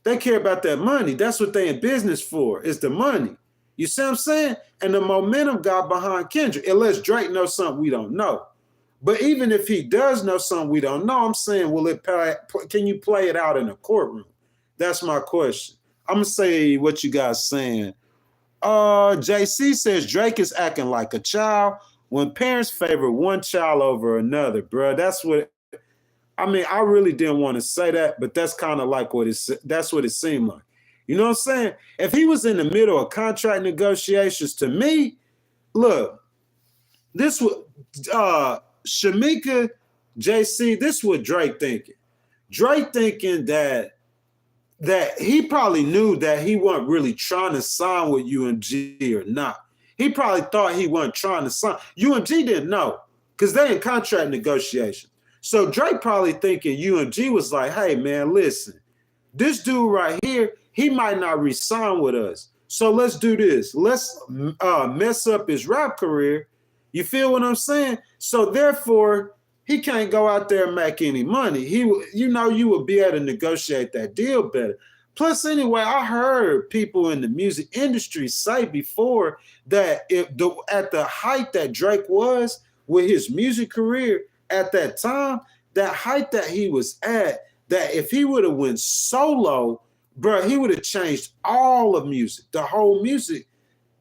They care about that money. That's what they in business for, is the money. You see what I'm saying? And the momentum got behind Kendrick, unless Drake knows something we don't know. But even if he does know something we don't know, I'm saying, can you play it out in a courtroom? That's my question. I'm going to say what you guys saying. JC says Drake is acting like a child when parents favor one child over another, bro. That's what, I mean, I really didn't want to say that, but that's kind of like that's what it seemed like. You know what I'm saying? If he was in the middle of contract negotiations, to me, look, this was, Shamika, JC, this is what Drake thinking. Drake thinking that he probably knew that he wasn't really trying to sign with UMG or not. He probably thought he wasn't trying to sign. UMG didn't know because they in contract negotiations. So Drake probably thinking UMG was like, hey, man, listen, this dude right here, he might not re-sign with us. So let's do this. Let's mess up his rap career. You feel what I'm saying? So therefore, he can't go out there and make any money. You would be able to negotiate that deal better. Plus, anyway, I heard people in the music industry say before that at the height that Drake was with his music career at that time, that height that he was at, that if he would have went solo, bro, he would have changed all of music, the whole music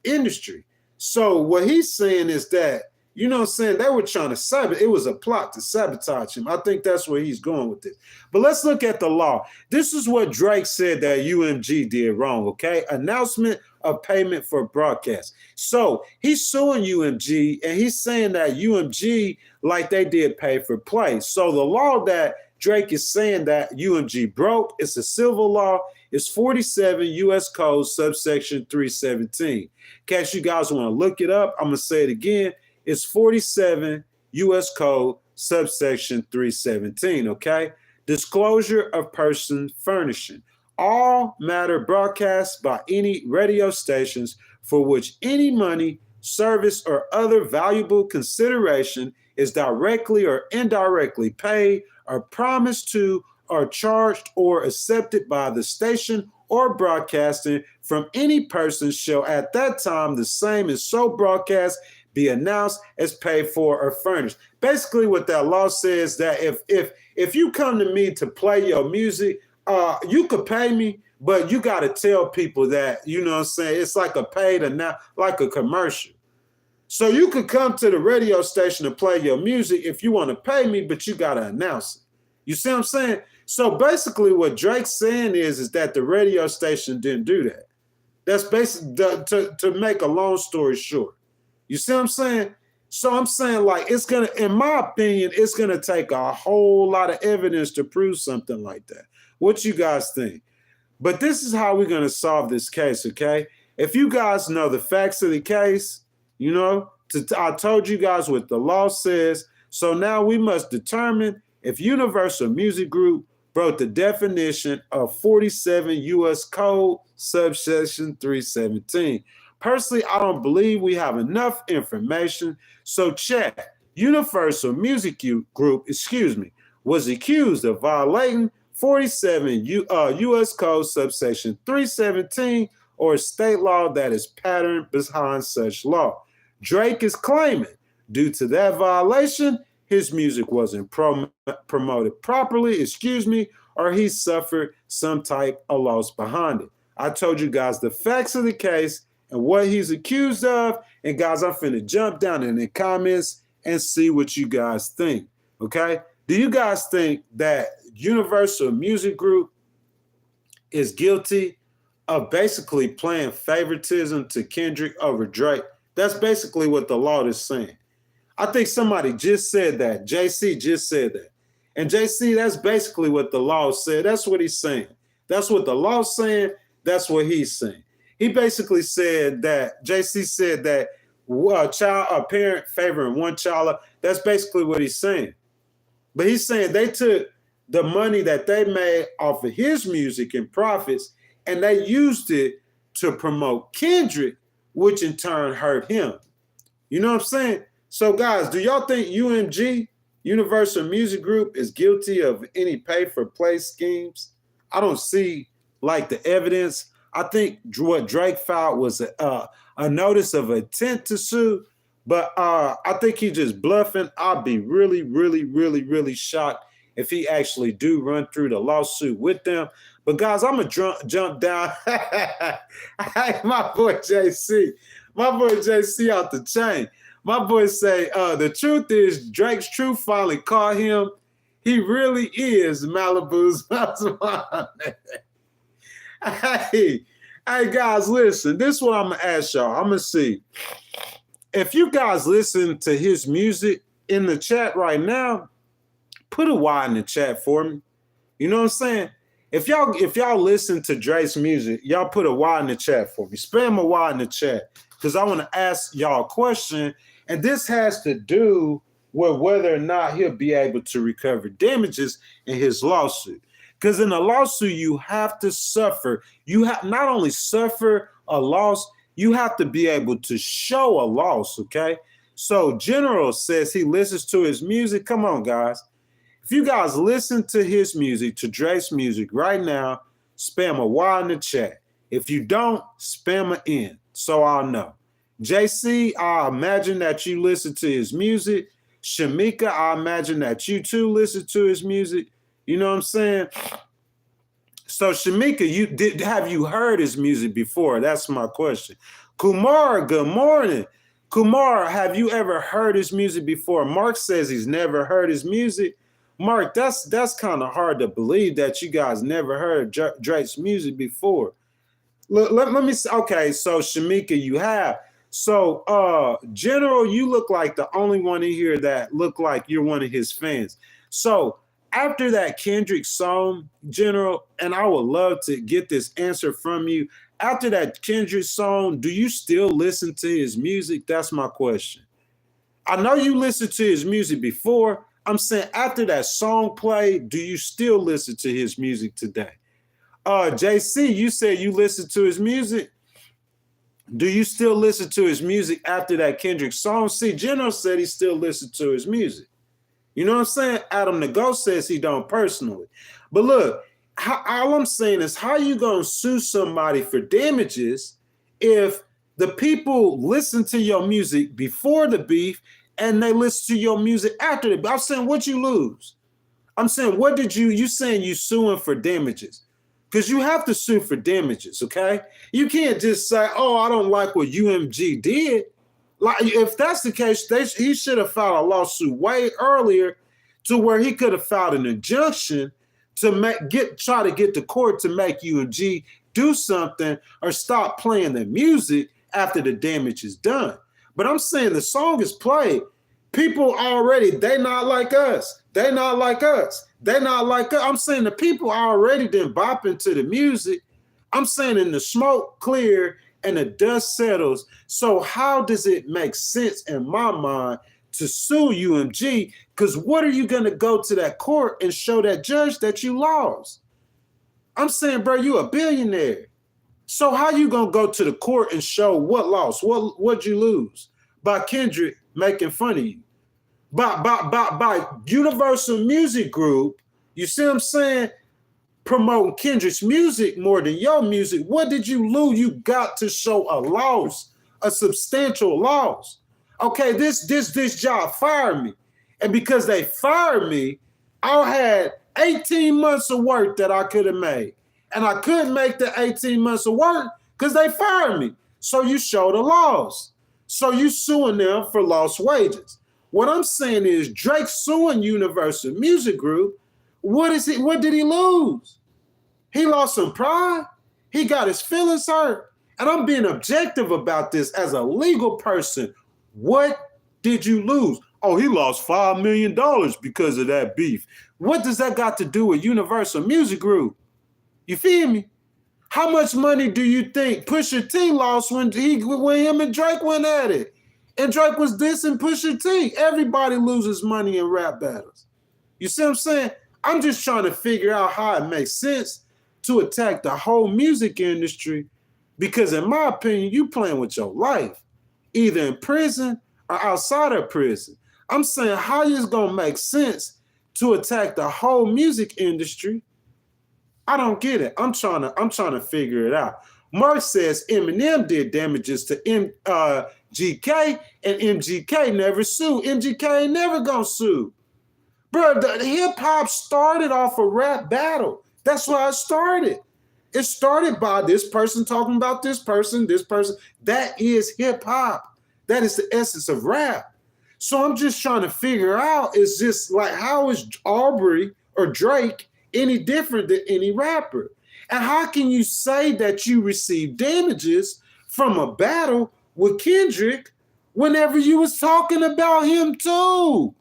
industry. So what he's saying is that you know what I'm saying, they were trying to sabotage. It was a plot to sabotage him. I think that's where he's going with this. But let's look at the law. This is what Drake said that UMG did wrong, okay? Announcement of payment for broadcast. So he's suing UMG, and he's saying that UMG, like they did pay for play. So the law that Drake is saying that UMG broke, it's a civil law. It's 47 U.S. Code subsection 317. In case you guys want to look it up, I'm going to say it again. It's 47 U.S. Code subsection 317, okay? Disclosure of person furnishing. All matter broadcast by any radio stations for which any money, service, or other valuable consideration is directly or indirectly paid or promised to or charged or accepted by the station or broadcasting from any person shall at that time the same as so broadcast be announced as paid for or furnished. Basically what that law says that if you come to me to play your music, you could pay me, but you got to tell people that, you know what I'm saying, it's like a paid like a commercial. So you could come to the radio station and play your music if you want to pay me, but you got to announce it. You see what I'm saying? So basically what Drake's saying is that the radio station didn't do that. That's basically to make a long story short. You see what I'm saying? So I'm saying, like, it's going to, in my opinion, it's going to take a whole lot of evidence to prove something like that. What you guys think? But this is how we're going to solve this case, okay? If you guys know the facts of the case, you know, I told you guys what the law says. So now we must determine if Universal Music Group broke the definition of 47 U.S. Code subsection 317. Personally, I don't believe we have enough information. So check. Universal Music Group, was accused of violating 47 U.S. Code subsection 317 or state law that is patterned behind such law. Drake is claiming due to that violation, his music wasn't promoted properly, or he suffered some type of loss behind it. I told you guys the facts of the case and what he's accused of. And guys, I'm finna jump down in the comments and see what you guys think, okay? Do you guys think that Universal Music Group is guilty of basically playing favoritism to Kendrick over Drake? That's basically what the law is saying. I think somebody just said that. JC just said that. And JC, that's basically what the law said. That's what he's saying. That's what the law's saying. That's what he's saying. He basically said that, JC said that a parent favoring one child. That's basically what he's saying. But he's saying they took the money that they made off of his music and profits, and they used it to promote Kendrick, which in turn hurt him. You know what I'm saying? So guys, do y'all think UMG, Universal Music Group, is guilty of any pay-for-play schemes? I don't see like the evidence. I think what Drake filed was a notice of intent to sue, but I think he just bluffing. I'd be really, really, really, really shocked if he actually do run through the lawsuit with them. But guys, I'm going to jump down. Hey, my boy JC out the chain. My boy say, the truth is Drake's truth finally caught him. He really is Malibu's husband. Hey, guys, listen. This is what I'm going to ask y'all. I'm going to see. If you guys listen to his music in the chat right now, put a Y in the chat for me. You know what I'm saying? If y'all listen to Drake's music, y'all put a Y in the chat for me. Spam a Y in the chat because I want to ask y'all a question. And this has to do with whether or not he'll be able to recover damages in his lawsuit. Because in a lawsuit, you have to suffer. You have not only suffer a loss, you have to be able to show a loss, okay? So General says he listens to his music. Come on, guys. If you guys listen to his music, to Drake's music right now, spam a Y in the chat. If you don't, spam an N so I'll know. JC, I imagine that you listen to his music. Shamika, I imagine that you too listen to his music. You know what I'm saying? So Shamika, have you heard his music before? That's my question. Kumar, good morning. Kumar, have you ever heard his music before? Mark says he's never heard his music. Mark, that's kind of hard to believe that you guys never heard Drake's music before. Let me see. Okay, so Shamika, you have. So General, you look like the only one in here that look like you're one of his fans. So after that Kendrick song, General, and I would love to get this answer from you. After that Kendrick song, do you still listen to his music? That's my question. I know you listened to his music before. I'm saying after that song played, do you still listen to his music today? JC, you said you listened to his music. Do you still listen to his music after that Kendrick song? See, General said he still listened to his music. You know what I'm saying? Adam Nago says he don't personally. But look, all I'm saying is how you going to sue somebody for damages if the people listen to your music before the beef and they listen to your music after the beef? I'm saying, what you lose? I'm saying, what did you saying you suing for damages? Because you have to sue for damages, okay? You can't just say, oh, I don't like what UMG did. Like, if that's the case, he should have filed a lawsuit way earlier to where he could have filed an injunction to try to get the court to make UMG do something or stop playing the music after the damage is done. But I'm saying the song is played. People already, they not like us. They not like us. They not like us. I'm saying the people already done bopping to the music. I'm saying in the smoke clear and the dust settles. So how does it make sense in my mind to sue UMG? Because what are you going to go to that court and show that judge that you lost? I'm saying, bro, you a billionaire. So how you going to go to the court and show what loss? What'd you lose? By Kendrick making fun of you. By Universal Music Group, you see what I'm saying? Promoting Kendrick's music more than your music. What did you lose? You got to show a loss, a substantial loss. Okay, this job fired me. And because they fired me, I had 18 months of work that I could have made. And I couldn't make the 18 months of work because they fired me. So you showed a loss. So you suing them for lost wages. What I'm saying is Drake suing Universal Music Group. What did he lose? He lost some pride. He got his feelings hurt. And I'm being objective about this as a legal person. What did you lose? Oh, he lost $5 million because of that beef. What does that got to do with Universal Music Group? You feel me? How much money do you think Pusha T lost when him and Drake went at it? And Drake was dissing Pusha T. Everybody loses money in rap battles. You see what I'm saying? I'm just trying to figure out how it makes sense to attack the whole music industry because in my opinion, you playing with your life, either in prison or outside of prison. I'm saying how is going to make sense to attack the whole music industry? I don't get it. I'm trying to figure it out. Mark says Eminem did damages to MGK and MGK never sued. MGK ain't never gonna sue. Bro, the hip hop started off a rap battle. That's why it started. It started by this person talking about this person, this person. That is hip hop. That is the essence of rap. So I'm just trying to figure out, is just like, how is Aubrey or Drake any different than any rapper? And how can you say that you received damages from a battle with Kendrick whenever you was talking about him too?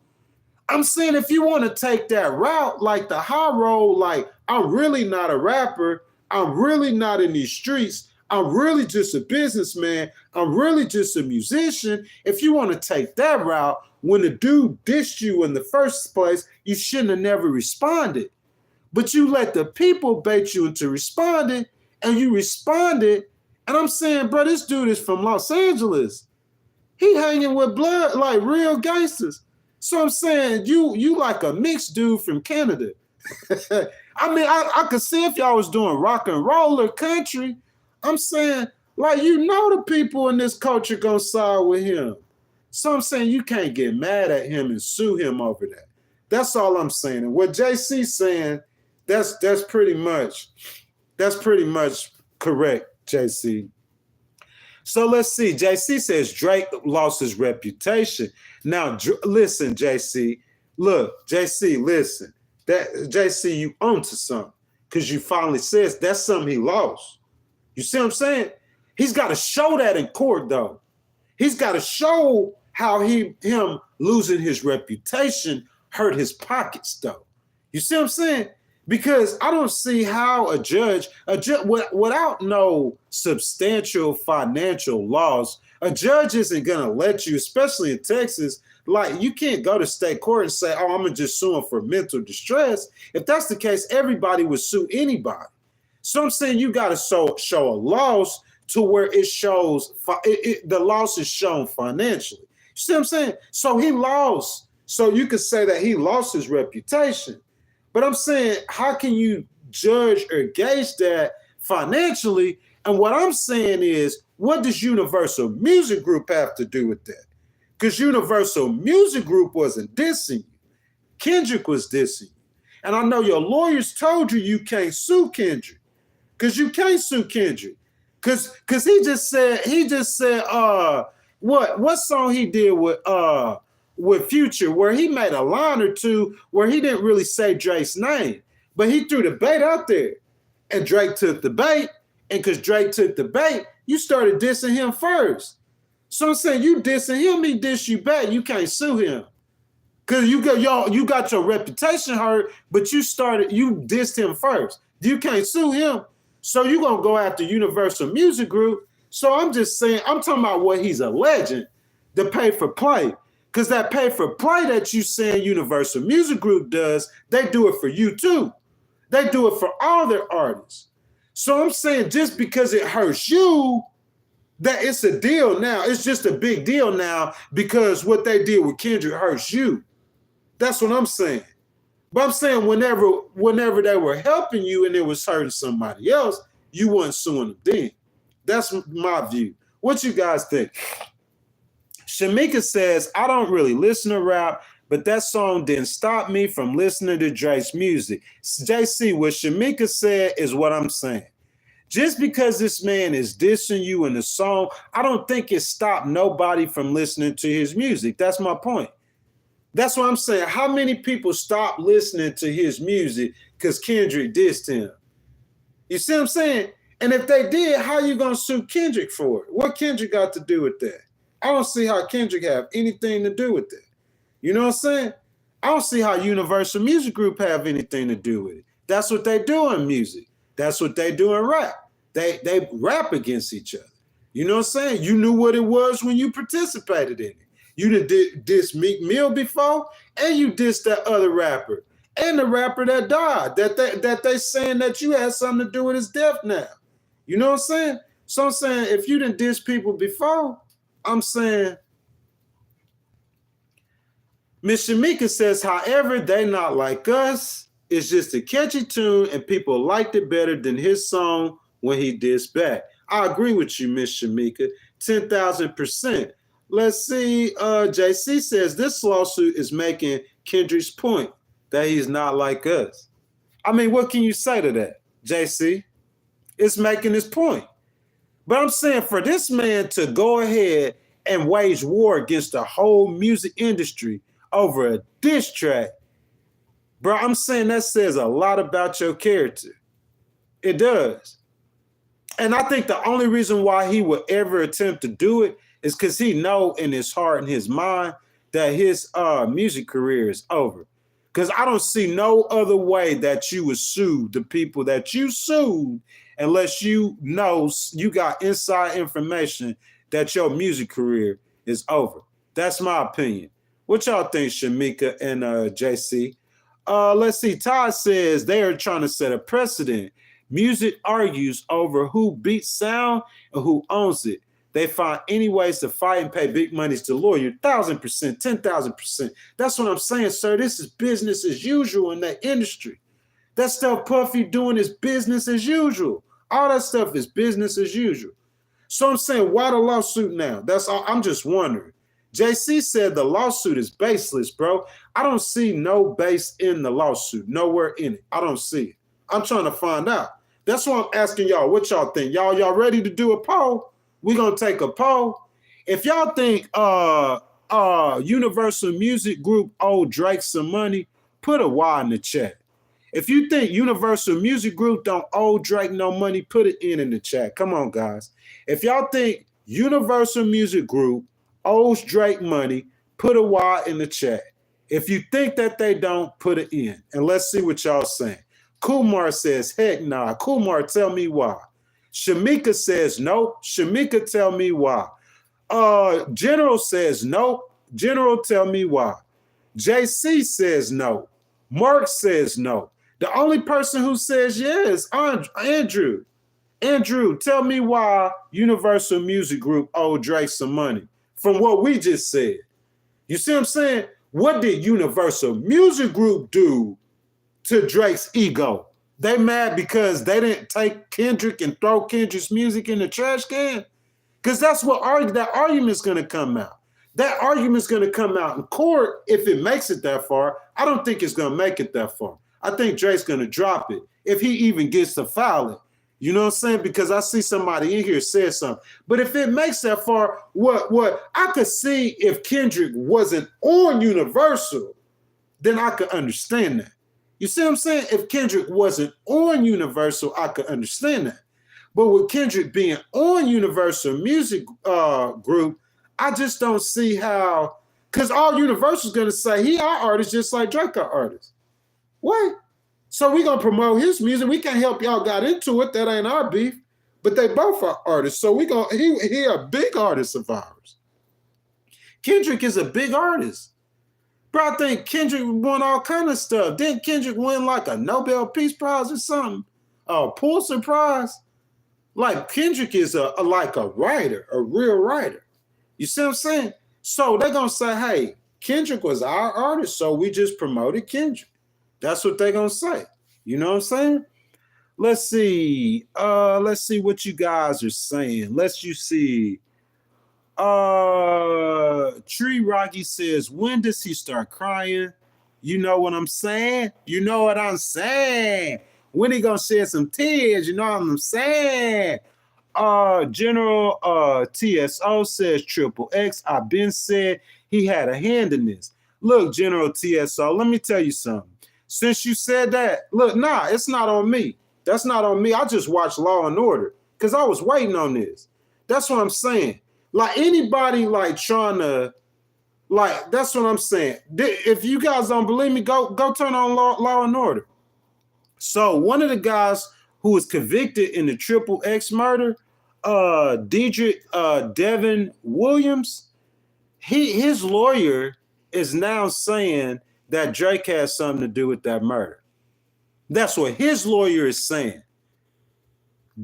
I'm saying if you want to take that route, like the high road, like I'm really not a rapper, I'm really not in these streets, I'm really just a businessman, I'm really just a musician. If you want to take that route, when the dude dissed you in the first place, you shouldn't have never responded. But you let the people bait you into responding, and you responded. And I'm saying, bro, this dude is from Los Angeles. He hanging with blood, like real gangsters. So I'm saying, you like a mixed dude from Canada. I mean, I could see if y'all was doing rock and roll or country. I'm saying, like, you know the people in this culture gonna side with him. So I'm saying you can't get mad at him and sue him over that. That's all I'm saying. And what JC's saying, that's pretty much correct, JC. So let's see. JC says Drake lost his reputation. Now, listen, JC. Look, JC, listen. That JC, you onto something because you finally says that's something he lost. You see what I'm saying? He's got to show that in court, though. He's got to show how him losing his reputation hurt his pockets, though. You see what I'm saying? Because I don't see how a judge without no substantial financial loss, a judge isn't going to let you, especially in Texas, like you can't go to state court and say, oh, I'm going to just sue him for mental distress. If that's the case, everybody would sue anybody. So I'm saying you got to show a loss to where it shows, the loss is shown financially. You see what I'm saying? So he lost. So you could say that he lost his reputation. But I'm saying, how can you judge or gauge that financially? And what I'm saying is, what does Universal Music Group have to do with that? Because Universal Music Group wasn't dissing you. Kendrick was dissing you. And I know your lawyers told you you can't sue Kendrick. Because you can't sue Kendrick. Because he just said, what song he did with Future, where he made a line or two where he didn't really say Drake's name, but he threw the bait out there, and Drake took the bait, and because Drake took the bait, you started dissing him first. So I'm saying you dissing him, he diss you back. You can't sue him because you got your reputation hurt, but you dissed him first. You can't sue him, so you're gonna go after Universal Music Group. So I'm just saying, I'm talking about what he's alleging, the pay for play. Because that pay for play that you saying Universal Music Group does, they do it for you too. They do it for all their artists. So I'm saying just because it hurts you, that it's a deal now. It's just a big deal now because what they did with Kendrick hurts you. That's what I'm saying. But I'm saying whenever they were helping you and it was hurting somebody else, you weren't suing them then. That's my view. What you guys think? Shamika says, I don't really listen to rap, but that song didn't stop me from listening to Drake's music. JC, what Shamika said is what I'm saying. Just because this man is dissing you in the song, I don't think it stopped nobody from listening to his music. That's my point. That's what I'm saying. How many people stopped listening to his music because Kendrick dissed him? You see what I'm saying? And if they did, how you going to sue Kendrick for it? What Kendrick got to do with that? I don't see how Kendrick have anything to do with it. You know what I'm saying? I don't see how Universal Music Group have anything to do with it. That's what they do in music. That's what they do in rap. They rap against each other. You know what I'm saying? You knew what it was when you participated in it. You did diss Meek Mill before, and you dissed that other rapper, and the rapper that died, that they saying that you had something to do with his death now. You know what I'm saying? So I'm saying if you didn't diss people before, I'm saying, Miss Shamika says, however, they not like us. It's just a catchy tune and people liked it better than his song when he dissed back. I agree with you, Miss Shamika, 10,000%. Let's see, JC says this lawsuit is making Kendrick's point that he's not like us. I mean, what can you say to that, JC? It's making his point. But I'm saying for this man to go ahead and wage war against the whole music industry over a diss track, bro, I'm saying that says a lot about your character. It does. And I think the only reason why he would ever attempt to do it is because he know in his heart and his mind that his music career is over. Because I don't see no other way that you would sue the people that you sued unless you know you got inside information that your music career is over. That's my opinion. What y'all think, Shamika and JC? Let's see. Todd says they are trying to set a precedent. Music argues over who beats sound and who owns it. They find any ways to fight and pay big monies to lawyers. 1,000%, 10,000%. That's what I'm saying, sir. This is business as usual in that industry. That stuff Puffy doing is business as usual. All that stuff is business as usual. So I'm saying, why the lawsuit now? That's all. I'm just wondering. JC said the lawsuit is baseless, bro. I don't see no base in the lawsuit. Nowhere in it. I don't see it. I'm trying to find out. That's why I'm asking y'all what y'all think. Y'all ready to do a poll? We're gonna take a poll. If y'all think Universal Music Group owed Drake some money, put a Y in the chat. If you think Universal Music Group don't owe Drake no money, put it in the chat. Come on, guys. If y'all think Universal Music Group owes Drake money, put a Y in the chat. If you think that they don't, put it in. And let's see what y'all saying. Kumar says, heck nah. Kumar, tell me why. Shamika says, nope. Shamika, tell me why. General says, nope. General, tell me why. JC says no. Mark says no. The only person who says yes, Andrew. Andrew, tell me why Universal Music Group owed Drake some money from what we just said. You see what I'm saying? What did Universal Music Group do to Drake's ego? They mad because they didn't take Kendrick and throw Kendrick's music in the trash can? Because that's what that argument's going to come out. That argument's going to come out in court if it makes it that far. I don't think it's going to make it that far. I think Drake's going to drop it if he even gets to file it. You know what I'm saying? Because I see somebody in here said something. But if it makes that far, what I could see if Kendrick wasn't on Universal, then I could understand that. You see what I'm saying? If Kendrick wasn't on Universal, I could understand that. But with Kendrick being on Universal Music Group, I just don't see how, because all Universal's going to say, he our artist just like Drake our artist. What? So we going to promote his music. We can't help y'all got into it. That ain't our beef. But they both are artists. So he a big artist of ours. Kendrick is a big artist. Bro, I think Kendrick won all kind of stuff. Didn't Kendrick win like a Nobel Peace Prize or something? A Pulitzer Prize? Like Kendrick is like a writer, a real writer. You see what I'm saying? So they're going to say, hey, Kendrick was our artist, so we just promoted Kendrick. That's what they're going to say. You know what I'm saying? Let's see. Let's see what you guys are saying. Let's you see. Tree Rocky says, when does he start crying? You know what I'm saying? You know what I'm saying? When he going to shed some tears? You know what I'm saying? General TSO says Triple X. I've been said he had a hand in this. Look, General TSO, let me tell you something. Since you said that, look, nah, it's not on me. That's not on me. I just watched Law and Order because I was waiting on this. That's what I'm saying. Like anybody like trying to, like, that's what I'm saying. If you guys don't believe me, go turn on Law and Order. So one of the guys who was convicted in the Triple X murder, Devin Williams, his lawyer is now saying that Drake has something to do with that murder. That's what his lawyer is saying.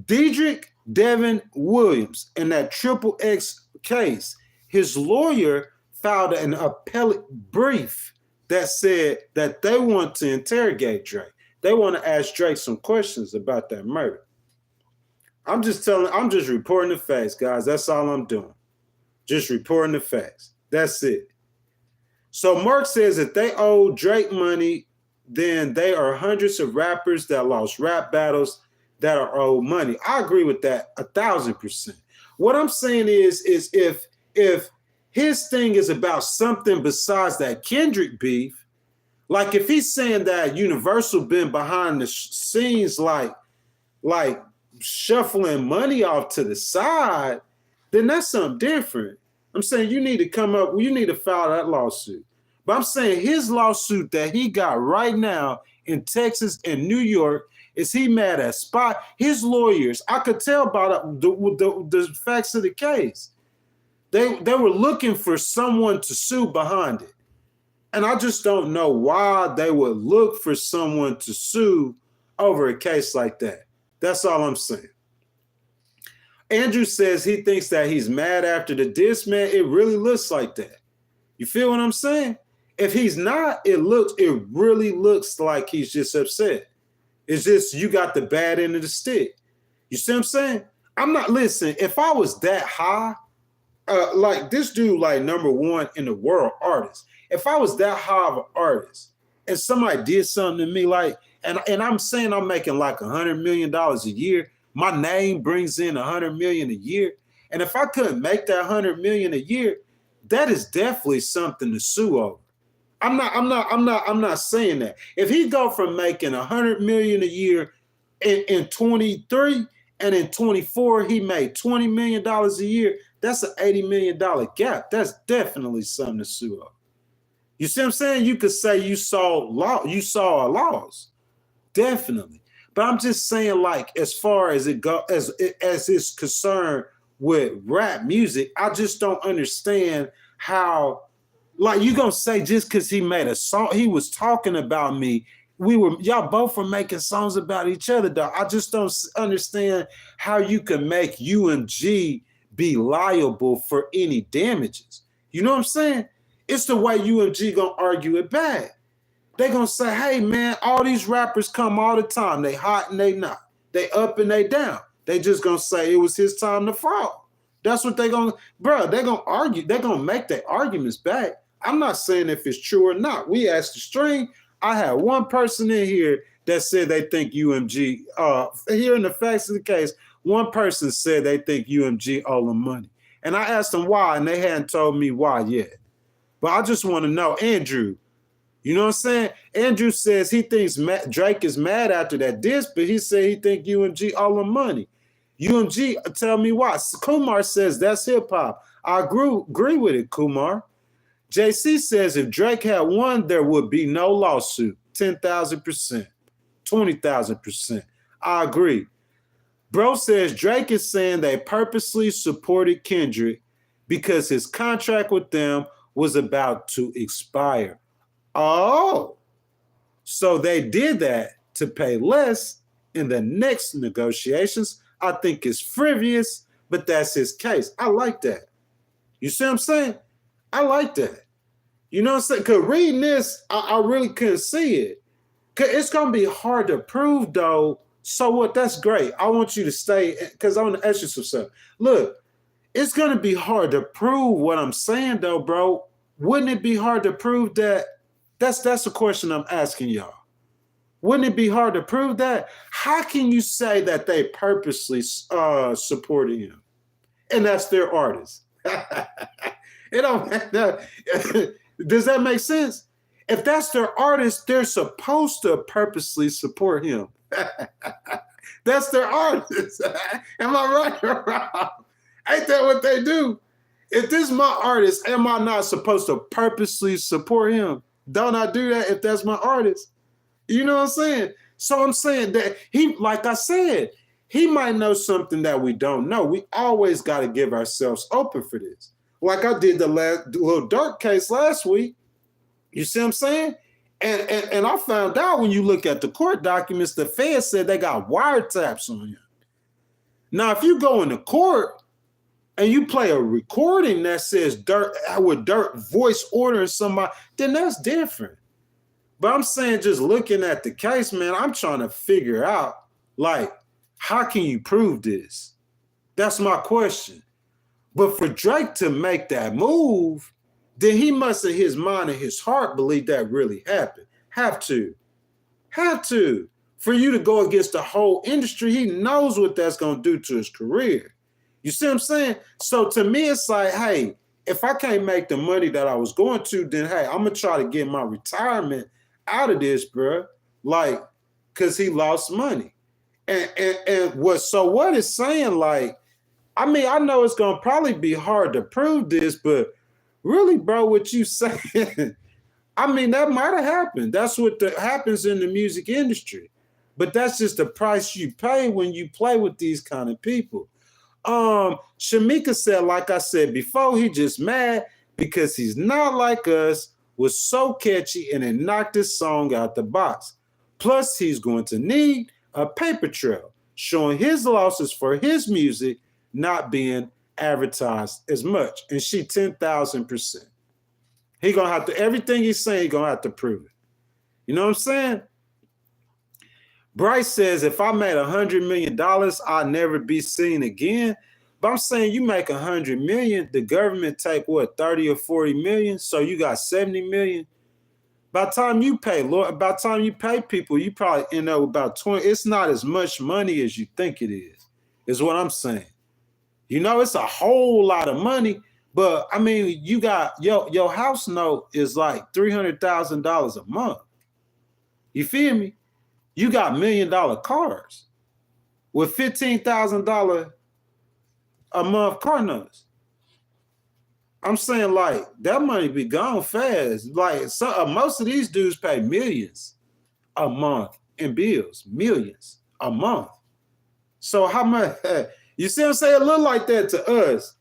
Devin Williams, in that Triple X case, his lawyer filed an appellate brief that said that they want to interrogate Drake. They want to ask Drake some questions about that murder. I'm just reporting the facts, guys. That's all I'm doing. Just reporting the facts. That's it. So Mark says if they owe Drake money, then they are hundreds of rappers that lost rap battles that are owed money. I agree with that 1,000%. What I'm saying is if his thing is about something besides that Kendrick beef, like if he's saying that Universal been behind the scenes like shuffling money off to the side, then that's something different. I'm saying you need to file that lawsuit. But I'm saying his lawsuit that he got right now in Texas and New York, is he mad at Spot? His lawyers, I could tell by the facts of the case. They were looking for someone to sue behind it. And I just don't know why they would look for someone to sue over a case like that. That's all I'm saying. Andrew says he thinks that he's mad after the diss, man. It really looks like that. You feel what I'm saying? If he's not, it really looks like he's just upset. It's just you got the bad end of the stick. You see what I'm saying? Listen, if I was that high, like this dude, like #1 in the world artist, if I was that high of an artist and somebody did something to me, like, and I'm saying I'm making like $100 million a year, my name brings in $100 million a year, And if I couldn't make that 100 million a year, that is definitely something to sue over. I'm not saying that. If he go from making 100 million a year in 23 and in 24 he made $20 million a year, that's an $80 million gap. That's definitely something to sue over. You see what I'm saying? You could say you saw a loss. Definitely. But I'm just saying, like, as far as as it's concerned with rap music, I just don't understand how, like, you gonna say just because he made a song, he was talking about me. Y'all both were making songs about each other, though. I just don't understand how you can make UMG be liable for any damages. You know what I'm saying? It's the way UMG gonna argue it back. They gonna say, hey man, all these rappers come all the time. They hot and they not. They up and they down. They just gonna say it was his time to fall. That's what they gonna, bro, they gonna argue. They gonna make their arguments back. I'm not saying if it's true or not. We asked the stream. I had one person in here that said they think UMG, here in the facts of the case, one person said they think UMG owe them money. And I asked them why, and they hadn't told me why yet. But I just want to know, Andrew, you know what I'm saying? Andrew says he thinks Drake is mad after that diss, but he said he think UMG owe him money. UMG, tell me why. Kumar says that's hip hop. I agree with it, Kumar. JC says if Drake had won, there would be no lawsuit. 10,000%, 20,000%. I agree. Bro says Drake is saying they purposely supported Kendrick because his contract with them was about to expire. Oh, so they did that to pay less in the next negotiations. I think it's frivolous, but that's his case. I like that. You see what I'm saying? I like that. You know what I'm saying? Because reading this, I really couldn't see it. Because it's going to be hard to prove, though. So what? That's great. I want you to stay, because I want to ask you some stuff. Look, it's going to be hard to prove what I'm saying, though, bro. Wouldn't it be hard to prove that? That's a question I'm asking y'all. Wouldn't it be hard to prove that? How can you say that they purposely supported him? And that's their artist. It don't matter. Does that make sense? If that's their artist, they're supposed to purposely support him. That's their artist. Am I right or wrong? Ain't that what they do? If this is my artist, am I not supposed to purposely support him? Don't I do that if that's my artist? You know what I'm saying? So I'm saying that he, like I said, he might know something that we don't know. We always got to give ourselves open for this. Like I did the Lil Durk case last week. You see what I'm saying? And I found out when you look at the court documents, the Fed said they got wiretaps on him. Now, if you go into court and you play a recording that says Durk with Durk voice ordering somebody, then that's different. But I'm saying just looking at the case, man, I'm trying to figure out, like, how can you prove this? That's my question. But for Drake to make that move, then he must in his mind and his heart believe that really happened. Have to. For you to go against the whole industry, he knows what that's going to do to his career. You see what I'm saying? So to me, it's like, hey, if I can't make the money that I was going to, then hey, I'm going to try to get my retirement out of this, bro. Like, because he lost money. And what it's saying, like, I mean, I know it's going to probably be hard to prove this, but really, bro, what you saying, I mean, that might have happened. That's what happens in the music industry. But that's just the price you pay when you play with these kind of people. Shamika said, like I said before, he just mad because he's not like us, was so catchy, and it knocked his song out the box. Plus, he's going to need a paper trail showing his losses for his music not being advertised as much. And she 10,000%. He gonna have to, everything he's saying, he gonna have to prove it. You know what I'm saying? Bryce says, if I made $100 million, I'll never be seen again. But I'm saying you make $100 million, the government take what, 30 or 40 million? So you got 70 million. By the time you pay people, you probably end up with about 20. It's not as much money as you think it is what I'm saying. You know, it's a whole lot of money. But I mean, you got your house note is like $300,000 a month. You feel me? You got $1 million cars with $15,000 a month car notes. I'm saying like that money be gone fast. Like most of these dudes pay millions a month in bills, millions a month. So how much? You see what I'm saying? It look like that to us.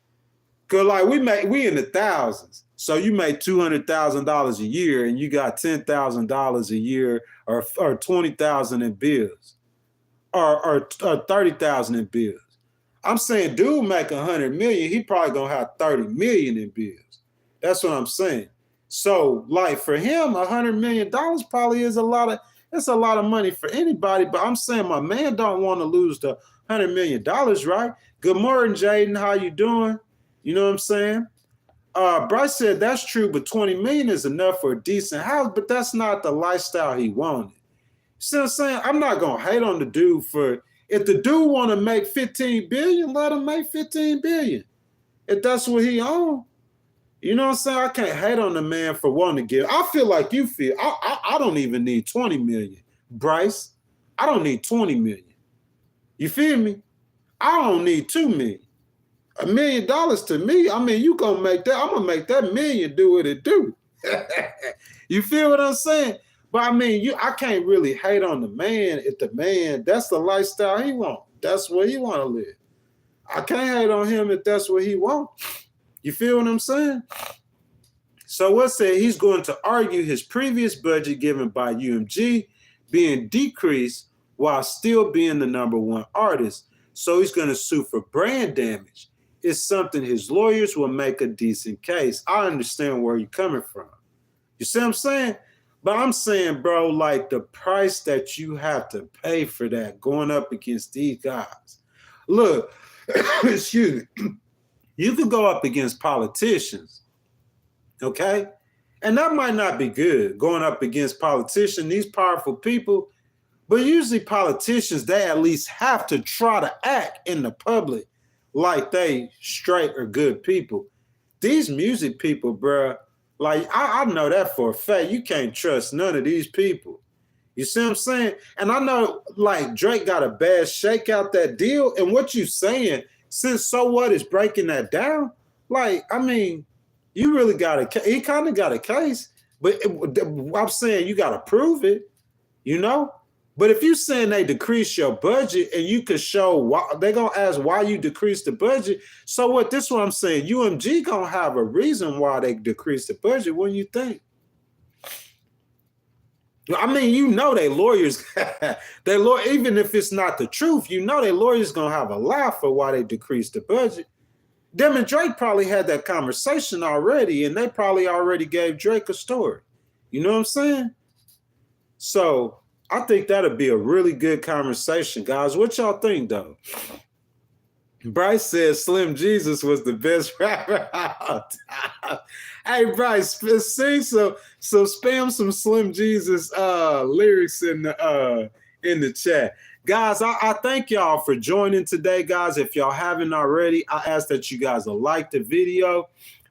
Cause like we in the thousands. So you make $200,000 a year and you got $10,000 a year or $20,000 in bills or $30,000 in bills. I'm saying dude make $100 million, he probably gonna have $30 million in bills. That's what I'm saying. So like for him, $100 million probably is it's a lot of money for anybody. But I'm saying my man don't want to lose the $100 million, right? Good morning, Jaden. How you doing? You know what I'm saying? Bryce said that's true, but 20 million is enough for a decent house, but that's not the lifestyle he wanted. See what I'm saying? I'm not gonna hate on the dude for if the dude want to make 15 billion, let him make 15 billion. If that's what he own. You know what I'm saying? I can't hate on the man for wanting to give. I feel like you feel. I don't even need 20 million, Bryce. I don't need 20 million. You feel me? I don't need 2 million. $1 million to me, I mean, you gonna make that, I'm gonna make that million do what it do. You feel what I'm saying? But I mean, I can't really hate on the man if the man, that's the lifestyle he want. That's where he want to live. I can't hate on him if that's what he want. You feel what I'm saying? So what said he's going to argue his previous budget given by UMG being decreased while still being the #1 artist. So he's going to sue for brand damage. It's something his lawyers will make a decent case. I understand where you're coming from. You see what I'm saying? But I'm saying, bro, like the price that you have to pay for that going up against these guys. Look, excuse me, you could go up against politicians, okay? And that might not be good, going up against politicians, these powerful people. But usually politicians, they at least have to try to act in the public like they straight or good people. These music people, bro, like I know that for a fact. You can't trust none of these people. You see what I'm saying? And I know like Drake got a bad shake out that deal. And what you saying, since So What is breaking that down, like, I mean, you really got he kind of got a case, but I'm saying you got to prove it, you know? But if you saying they decrease your budget and you could show why, they're going to ask why you decreased the budget. So what, this is what I'm saying. UMG going to have a reason why they decreased the budget. What do you think? I mean, you know they lawyers, even if it's not the truth, you know they lawyers going to have a lie for why they decreased the budget. Them and Drake probably had that conversation already, and they probably already gave Drake a story. You know what I'm saying? So I think that'll be a really good conversation, guys. What y'all think, though? Bryce says Slim Jesus was the best rapper out. Hey, Bryce, sing so spam some Slim Jesus lyrics in the chat. Guys, I thank y'all for joining today, guys. If y'all haven't already, I ask that you guys will like the video,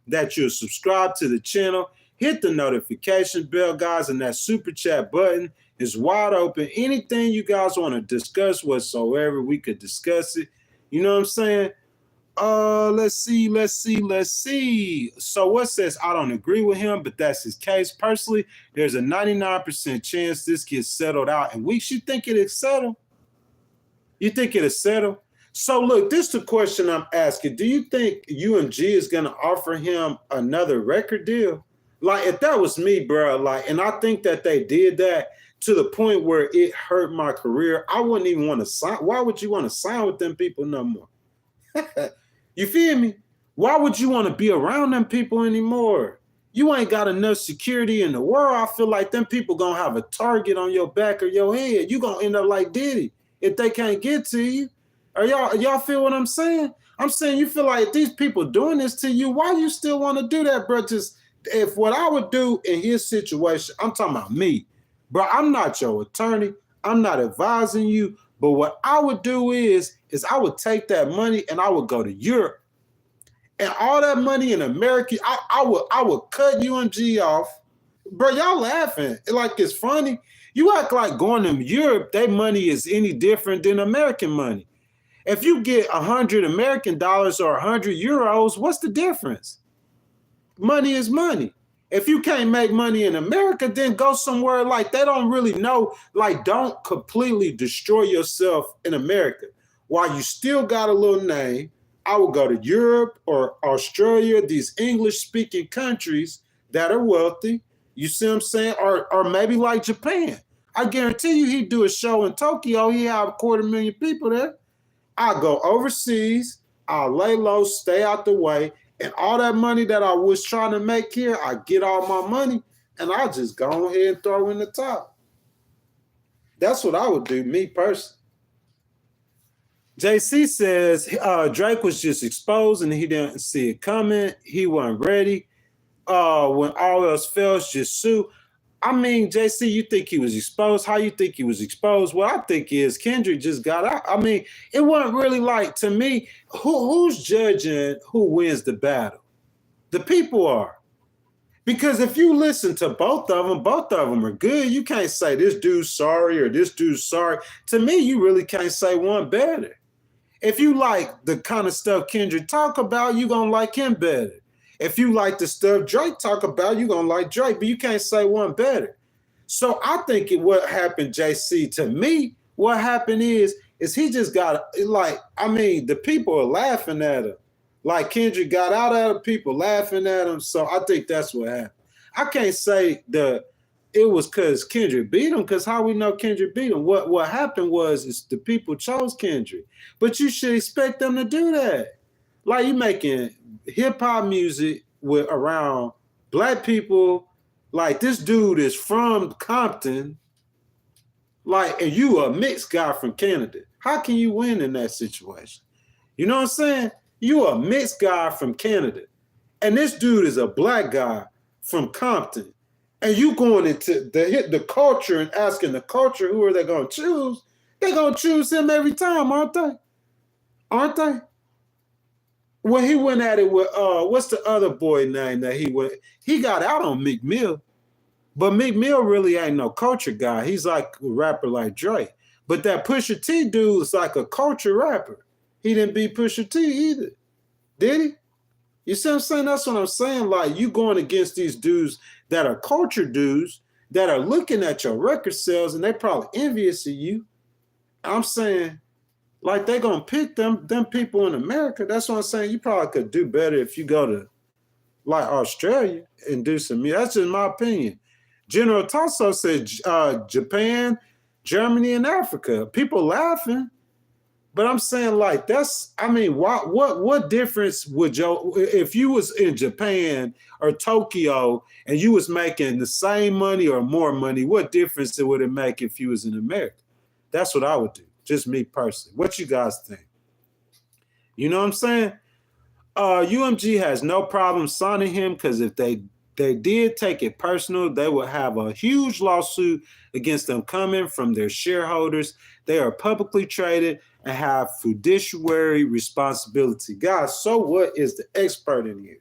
that you'll subscribe to the channel, hit the notification bell, guys, and that super chat button is wide open. Anything you guys want to discuss whatsoever, we could discuss it. You know what I'm saying? Let's see. So what says I don't agree with him, but that's his case. Personally, there's a 99% chance this gets settled out in weeks. You think it'll settle? You think it'll settle? So look, this is the question I'm asking. Do you think UMG is going to offer him another record deal? Like, if that was me, bro, like, and I think that they did that to the point where it hurt my career, I wouldn't even want to sign. Why would you want to sign with them people no more? You feel me? Why would you want to be around them people anymore? You ain't got enough security in the world. I feel like them people going to have a target on your back or your head. You going to end up like Diddy if they can't get to you. Or y'all feel what I'm saying? I'm saying you feel like if these people doing this to you, why you still want to do that, bro? Just if what I would do in his situation, I'm talking about me, bro, I'm not your attorney. I'm not advising you. But what I would do is is I would take that money and I would go to Europe. And all that money in America, I would cut UMG off. Bro, y'all laughing like it's funny. You act like going to Europe, their money is any different than American money. If you get 100 American dollars or 100 euros, what's the difference? Money is money. If you can't make money in America, then go somewhere like they don't really know. Like, don't completely destroy yourself in America. While you still got a little name, I would go to Europe or Australia, these English-speaking countries that are wealthy. You see what I'm saying? Or maybe like Japan. I guarantee you he'd do a show in Tokyo. He have 250,000 people there. I'll go overseas. I'll lay low, stay out the way. And all that money that I was trying to make here, I get all my money and I just go ahead and throw in the top. That's what I would do, me personally. JC says Drake was just exposed and he didn't see it coming. He wasn't ready. When all else fails, just sue. I mean, JC, you think he was exposed? How you think he was exposed? What I think is Kendrick just got out. I mean, it wasn't really like, to me, who's judging who wins the battle? The people are. Because if you listen to both of them are good. You can't say this dude's sorry or this dude's sorry. To me, you really can't say one better. If you like the kind of stuff Kendrick talk about, you're going to like him better. If you like the stuff Drake talk about, you're going to like Drake, but you can't say one better. So I think what happened, JC, to me, what happened is he just got, like, I mean, the people are laughing at him. Like Kendrick got out at him, people laughing at him. So I think that's what happened. I can't say it was because Kendrick beat him, because how we know Kendrick beat him? What happened is the people chose Kendrick. But you should expect them to do that. Like, you making hip-hop music with around black people. Like, this dude is from Compton. Like, and you a mixed guy from Canada. How can you win in that situation? You know what I'm saying? You a mixed guy from Canada. And this dude is a black guy from Compton. And you going into the culture and asking the culture who are they going to choose? They're going to choose him every time, aren't they? Aren't they? When he went at it with, what's the other boy name that he got out on Meek Mill. But Meek Mill really ain't no culture guy. He's like a rapper like Drake. But that Pusha T dude is like a culture rapper. He didn't beat Pusha T either. Did he? You see what I'm saying? That's what I'm saying. Like, you going against these dudes that are culture dudes that are looking at your record sales and they probably envious of you. I'm saying, like, they gonna pick them people in America. That's what I'm saying. You probably could do better if you go to like Australia and do some. That's just my opinion. General Tasso said Japan, Germany, and Africa. People laughing, but I'm saying, like, that's. I mean, what difference would if you was in Japan or Tokyo and you was making the same money or more money? What difference would it make if you was in America? That's what I would do. Just me personally. What you guys think? You know what I'm saying? UMG has no problem signing him because if they did take it personal, they would have a huge lawsuit against them coming from their shareholders. They are publicly traded and have fiduciary responsibility. Guys, so what is the expert in here?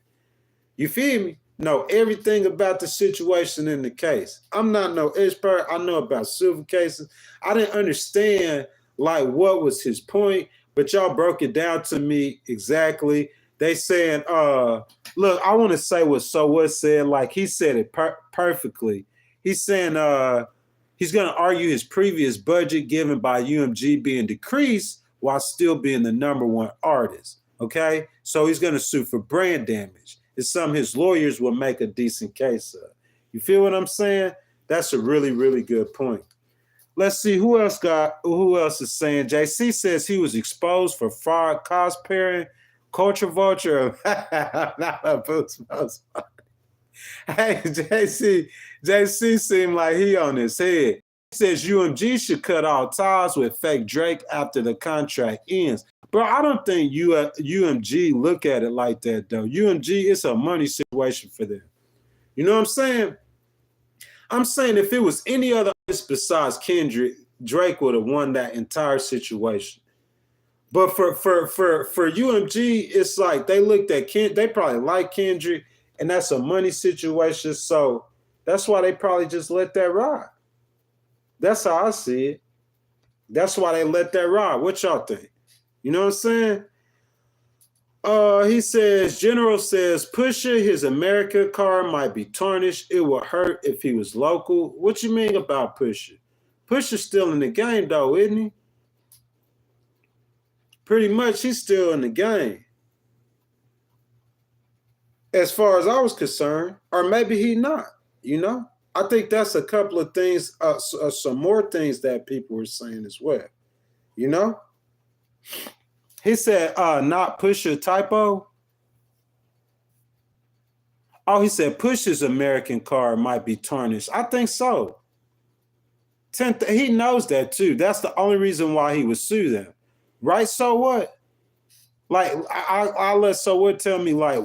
You feel me? Know everything about the situation in the case. I'm not no expert. I know about civil cases. I didn't understand like what was his point, but y'all broke it down to me exactly. They saying, look, I want to say what So What said, like he said it perfectly. He's saying he's going to argue his previous budget given by UMG being decreased while still being the #1 artist, okay? So he's going to sue for brand damage. It's something his lawyers will make a decent case of. You feel what I'm saying? That's a really, really good point. Let's see who else is saying. JC says he was exposed for fraud, cosplaying, culture vulture. Hey, JC seemed like he on his head. He says UMG should cut all ties with fake Drake after the contract ends. Bro, I don't think UMG look at it like that, though. UMG, it's a money situation for them. You know what I'm saying? I'm saying if it was any other artist besides Kendrick, Drake would have won that entire situation. But for UMG, it's like they looked at they probably like Kendrick, and that's a money situation. So that's why they probably just let that ride. That's how I see it. That's why they let that ride. What y'all think? You know what I'm saying? He says, General says, Pusha, his America card might be tarnished. It would hurt if he was local. What you mean about Pusha? Pusha's still in the game, though, isn't he? Pretty much, he's still in the game. As far as I was concerned, or maybe he not, you know? I think that's a couple of things, some more things that people were saying as well, you know? He said, not Pusha typo. Oh, he said Pusha's American card might be tarnished. I think so. He knows that too. That's the only reason why he would sue them. Right? So what? Like, I'll let So What tell me, like,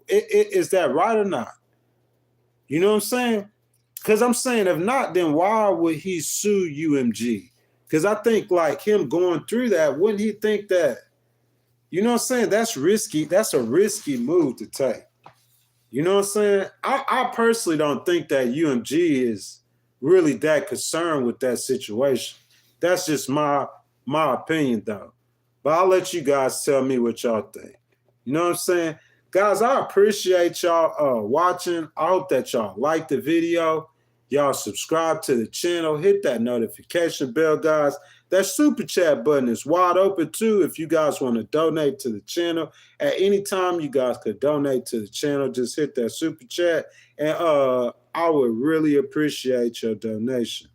is that right or not? You know what I'm saying? Because I'm saying if not, then why would he sue UMG? Because I think, like, him going through that, wouldn't he think that, you know what I'm saying? That's risky. That's a risky move to take. You know what I'm saying? I personally don't think that UMG is really that concerned with that situation. That's just my opinion, though. But I'll let you guys tell me what y'all think. You know what I'm saying? Guys, I appreciate y'all watching. I hope that y'all like the video. Y'all subscribe to the channel. Hit that notification bell, guys. That super chat button is wide open too. If you guys want to donate to the channel at any time, you guys could donate to the channel. Just hit that super chat, and I would really appreciate your donation.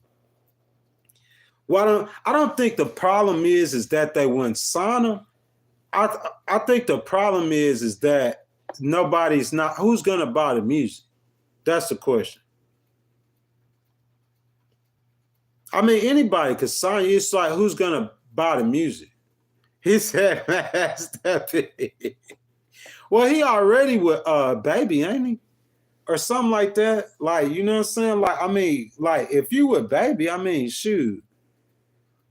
I don't think the problem is that they wouldn't sign him. I think the problem is that who's gonna buy the music? That's the question. I mean, anybody could sign you. It's like, who's gonna buy the music? He said, man, step it. Well, he already with Baby, ain't he? Or something like that. Like, you know what I'm saying? Like, I mean, like, if you with Baby, I mean, shoot.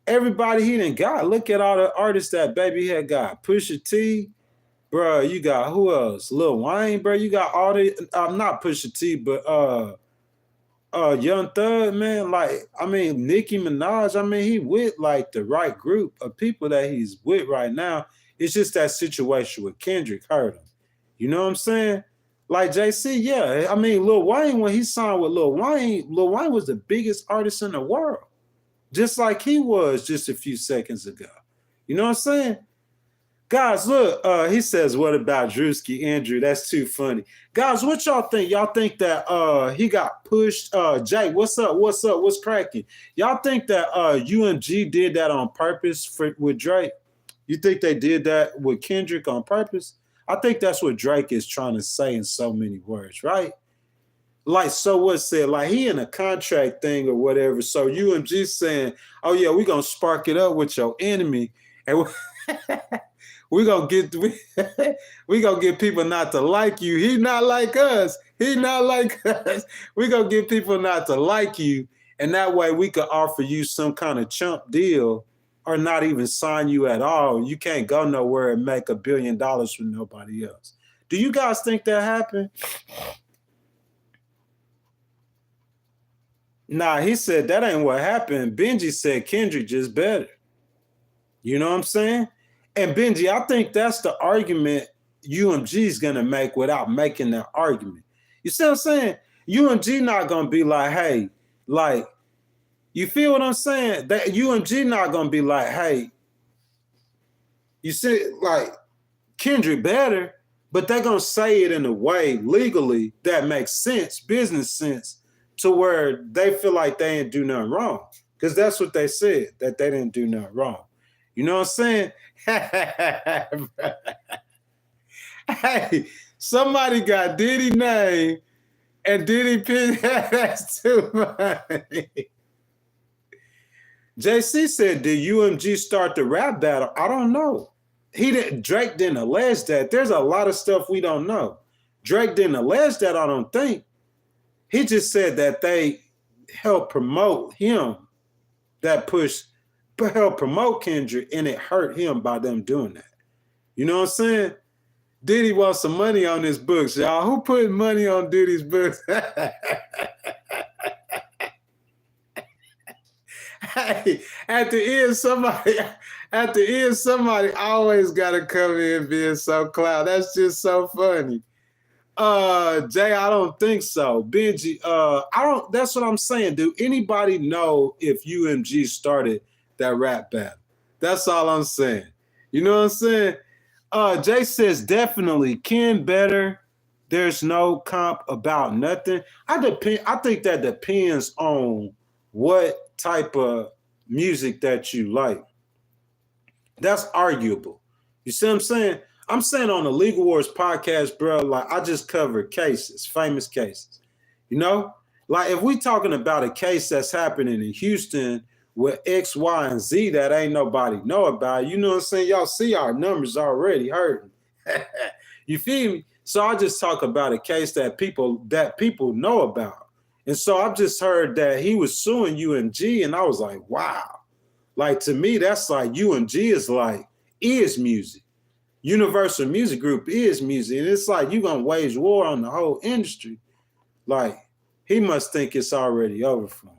Everybody he done got. Look at all the artists that Baby had got. Pusha T, bro. You got who else? Lil Wayne, bro. You got all the not Pusha T, but Young Thug, man. Like, I mean, Nicki Minaj. I mean, he with like the right group of people that he's with right now. It's just that situation with Kendrick hurt him. You know what I'm saying? Like JC, yeah. I mean, Lil Wayne, when he signed with Lil Wayne was the biggest artist in the world. Just like he was just a few seconds ago. You know what I'm saying? Guys, look, he says, what about Drewski Andrew? That's too funny. Guys, what y'all think? Y'all think that he got pushed? Jay, what's up? What's up? What's cracking? Y'all think that UMG did that on purpose with Drake? You think they did that with Kendrick on purpose? I think that's what Drake is trying to say in so many words, right? Like So What said, like he in a contract thing or whatever. So UMG saying, oh yeah, we're gonna spark it up with your enemy. And we're gonna get people not to like you. He not like us. He not like us. We're gonna get people not to like you. And that way we could offer you some kind of chump deal or not even sign you at all. You can't go nowhere and make $1 billion with nobody else. Do you guys think that happened? Nah, he said that ain't what happened. Benji said Kendrick just better. You know what I'm saying? And Benji, I think that's the argument UMG is going to make without making that argument. You see what I'm saying? UMG not going to be like, hey, like, you feel what I'm saying? That UMG not going to be like, hey, you see, like, Kendrick better, but they're going to say it in a way legally that makes sense, business sense, to where they feel like they ain't do nothing wrong. Because that's what they said, that they didn't do nothing wrong. You know what I'm saying? Hey, somebody got Diddy name and Diddy pin. That's too funny. JC said, did UMG start the rap battle? I don't know. Drake didn't allege that. There's a lot of stuff we don't know. Drake didn't allege that, I don't think. He just said that they helped promote him, that pushed help promote Kendrick, and it hurt him by them doing that. You know what I'm saying? Diddy wants some money on his books, y'all. Who put money on Diddy's books? Hey, at the end, somebody always gotta come in being so cloud. That's just so funny. Jay, I don't think so. Benji, that's what I'm saying. Do anybody know if UMG started that rap battle? That's all I'm saying. You know what I'm saying? Jay says definitely Ken better. There's no comp about nothing. I think that depends on what type of music that you like. That's arguable. You see what I'm saying? I'm saying on the Legal Wars podcast, bro, like I just covered cases, famous cases. You know? Like if we talking about a case that's happening in Houston with X, Y, and Z that ain't nobody know about, you know what I'm saying? Y'all see our numbers already hurting. You feel me? So I just talk about a case that people know about. And so I've just heard that he was suing UMG, and I was like, wow. Like to me, that's like UMG is music. Universal Music Group is music. And it's like you're gonna wage war on the whole industry. Like, he must think it's already over for him.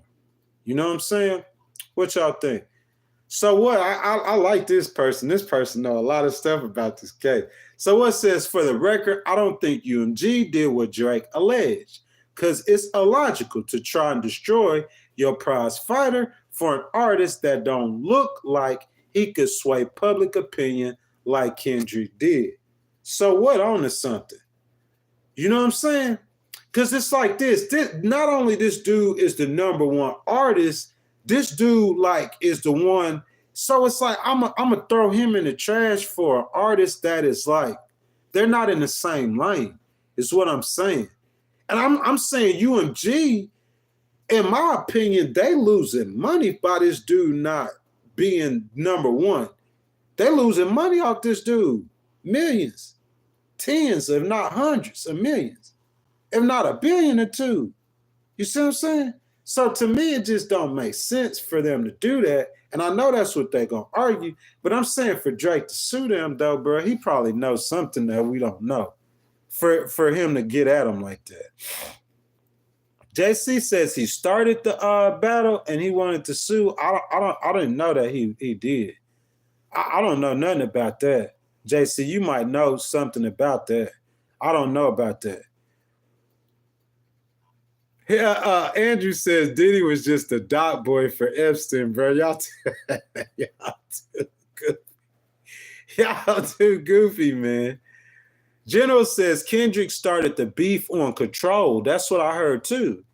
You know what I'm saying? What y'all think? So what? I like this person. This person know a lot of stuff about this case. So what says, for the record, I don't think UMG did what Drake alleged, because it's illogical to try and destroy your prize fighter for an artist that don't look like he could sway public opinion like Kendrick did. So what on to something? You know what I'm saying? Because it's like this. Not only this dude is the number one artist, this dude like is the one. So it's like I'm gonna throw him in the trash for an artist that is like, they're not in the same lane, is what I'm saying. And I'm saying UMG, in my opinion, they losing money by this dude not being number one. They losing money off this dude. Millions, tens, if not hundreds of millions, if not $1 billion or $2 billion. You see what I'm saying? So to me, it just don't make sense for them to do that. And I know that's what they're going to argue. But I'm saying for Drake to sue them, though, bro, he probably knows something that we don't know for him to get at him like that. JC says he started the battle and he wanted to sue. I didn't know that he did. I don't know nothing about that. JC, you might know something about that. I don't know about that. Yeah, Andrew says Diddy was just a dot boy for Epstein, bro. Y'all too goofy, man. General says Kendrick started the beef on Control. That's what I heard too.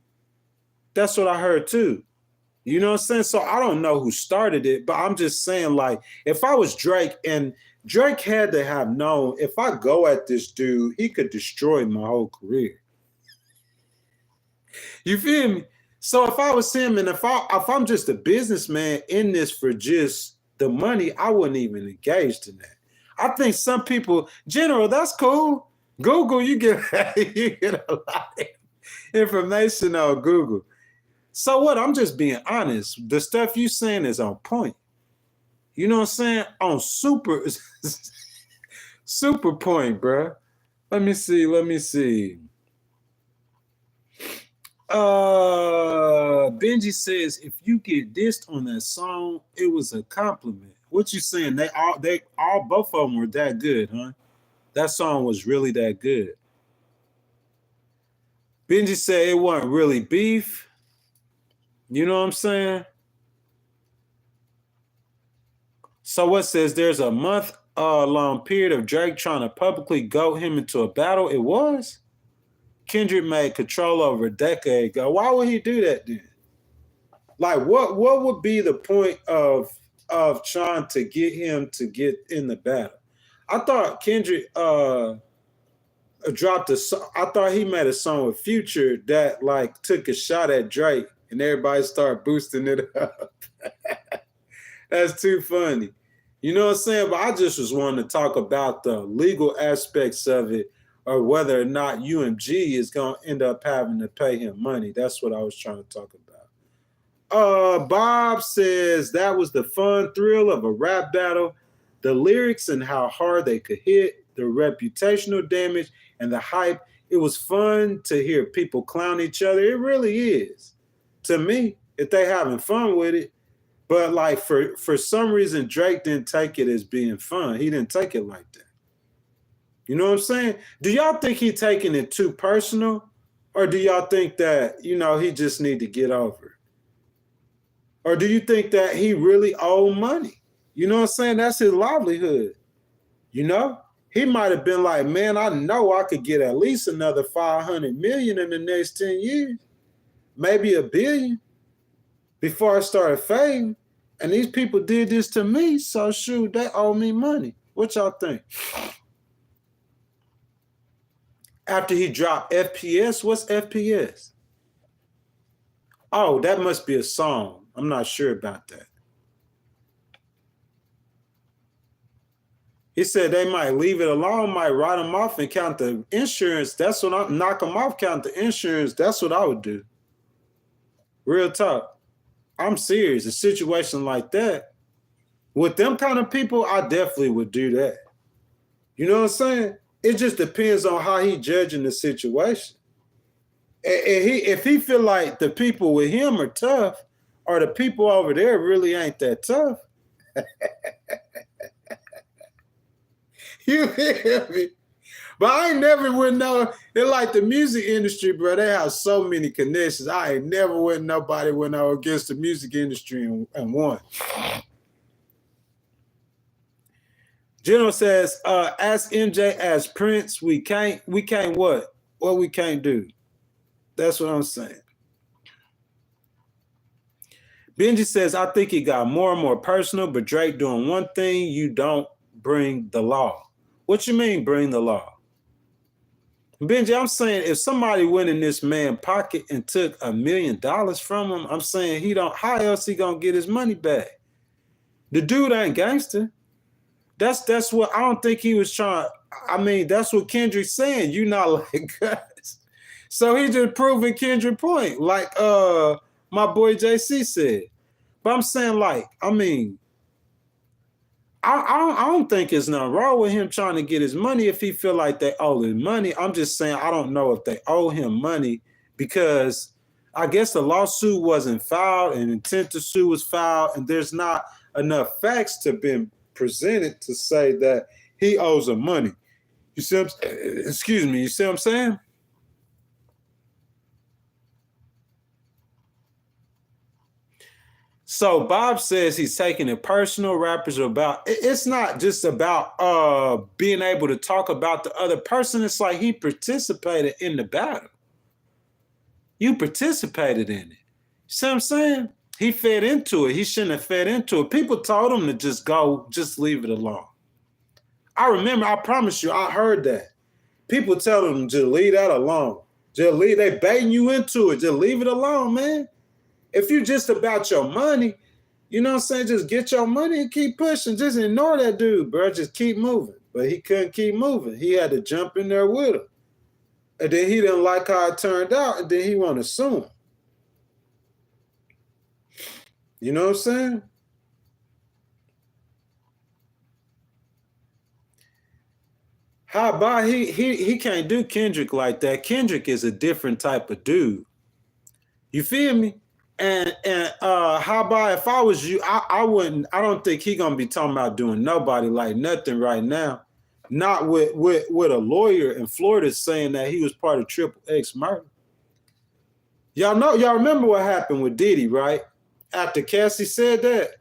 You know what I'm saying? So I don't know who started it, but I'm just saying, like, if I was Drake, and Drake had to have known, if I go at this dude, he could destroy my whole career. You feel me? So if I was him, and if I'm just a businessman in this for just the money, I wouldn't even engage in that. I think some people, General, that's cool. Google, you get a lot of information on Google. So what? I'm just being honest. The stuff you saying is on point. You know what I'm saying? On super point, bro. Let me see. Benji says, if you get dissed on that song, it was a compliment. What you saying? They all both of them were that good, huh? That song was really that good. Benji said it wasn't really beef. You know what I'm saying? So what says there's a month long period of Drake trying to publicly goat him into a battle? It was? Kendrick made Control over a decade ago. Why would he do that then? Like, what would be the point of trying to get him to get in the battle? I thought Kendrick dropped a song. I thought he made a song with Future that like took a shot at Drake, and everybody started boosting it up. That's too funny. You know what I'm saying? But I just was wanting to talk about the legal aspects of it, or whether or not UMG is going to end up having to pay him money. That's what I was trying to talk about. Bob says that was the fun thrill of a rap battle. The lyrics and how hard they could hit, the reputational damage and the hype. It was fun to hear people clown each other. It really is. To me, if they having fun with it. But like for some reason, Drake didn't take it as being fun. He didn't take it like that. You know what I'm saying? Do y'all think he taking it too personal? Or do y'all think that, he just need to get over it? Or do you think that he really owed money? You know what I'm saying? That's his livelihood. He might have been like, man, I know I could get at least another 500 million in the next 10 years, maybe $1 billion before I started fading. And these people did this to me, so shoot, they owe me money. What y'all think? After he dropped FPS, what's FPS? Oh, that must be a song. I'm not sure about that. He said they might leave it alone, might write them off and count the insurance. That's what I'm knock them off, count the insurance. That's what I would do. Real talk. I'm serious. A situation like that, with them kind of people, I definitely would do that. You know what I'm saying? It just depends on how he judging the situation. If he feel like the people with him are tough, or the people over there really ain't that tough. You hear me? But I ain't never would know. It's like the music industry, bro. They have so many connections. I ain't never with nobody when I was against the music industry and won. General says, ask MJ as Prince, we can't what? What we can't do. That's what I'm saying. Benji says, I think it got more and more personal, but Drake doing one thing, you don't bring the law. What you mean bring the law? Benji, I'm saying if somebody went in this man's pocket and took $1 million from him, I'm saying how else he gonna get his money back? The dude ain't gangster. That's what I don't think he was trying. I mean, that's what Kendrick's saying. You not like us. So he just proving Kendrick's point, like my boy JC said. But I'm saying, like, I mean, I don't think there's nothing wrong with him trying to get his money if he feel like they owe him money. I'm just saying I don't know if they owe him money because I guess the lawsuit wasn't filed and intent to sue was filed, and there's not enough facts to be presented to say that he owes him money. You see what you see what I'm saying? So Bob says he's taking it personal. Rappers are about, it's not just about being able to talk about the other person. It's like he participated in the battle. You participated in it. See what I'm saying? He fed into it. He shouldn't have fed into it. People told him to just leave it alone. I remember, I promise you, I heard that. People tell him to leave that alone. They baiting you into it. Just leave it alone, man. If you just about your money, you know what I'm saying? Just get your money and keep pushing. Just ignore that dude, bro. Just keep moving. But he couldn't keep moving. He had to jump in there with him. And then he didn't like how it turned out, and then he want to sue him. You know what I'm saying? How about he can't do Kendrick like that. Kendrick is a different type of dude. You feel me? And how about if I was you, I don't think he gonna be talking about doing nobody like nothing right now. Not with a lawyer in Florida saying that he was part of Triple X murder. Y'all remember what happened with Diddy, right? After Cassie said that,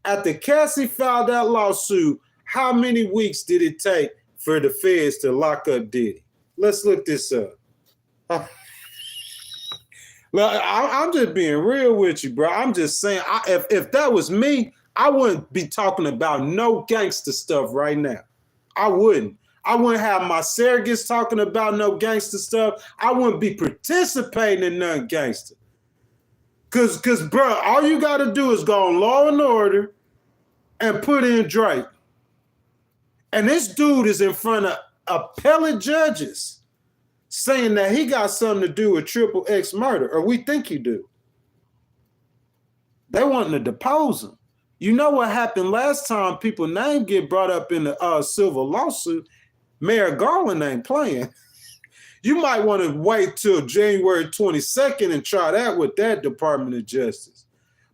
after Cassie filed that lawsuit, how many weeks did it take for the feds to lock up Diddy? Let's look this up. Well, I'm just being real with you, bro. I'm just saying, if that was me, I wouldn't be talking about no gangster stuff right now. I wouldn't. I wouldn't have my surrogates talking about no gangster stuff. I wouldn't be participating in none gangster. Cause, bro, all you got to do is go on Law and Order and put in Drake. And this dude is in front of appellate judges saying that he got something to do with Triple X murder, or we think he do. They wanting to depose him. You know what happened last time people name get brought up in the civil lawsuit? Mayor Garland ain't playing. You might want to wait till January 22nd and try that with that Department of Justice.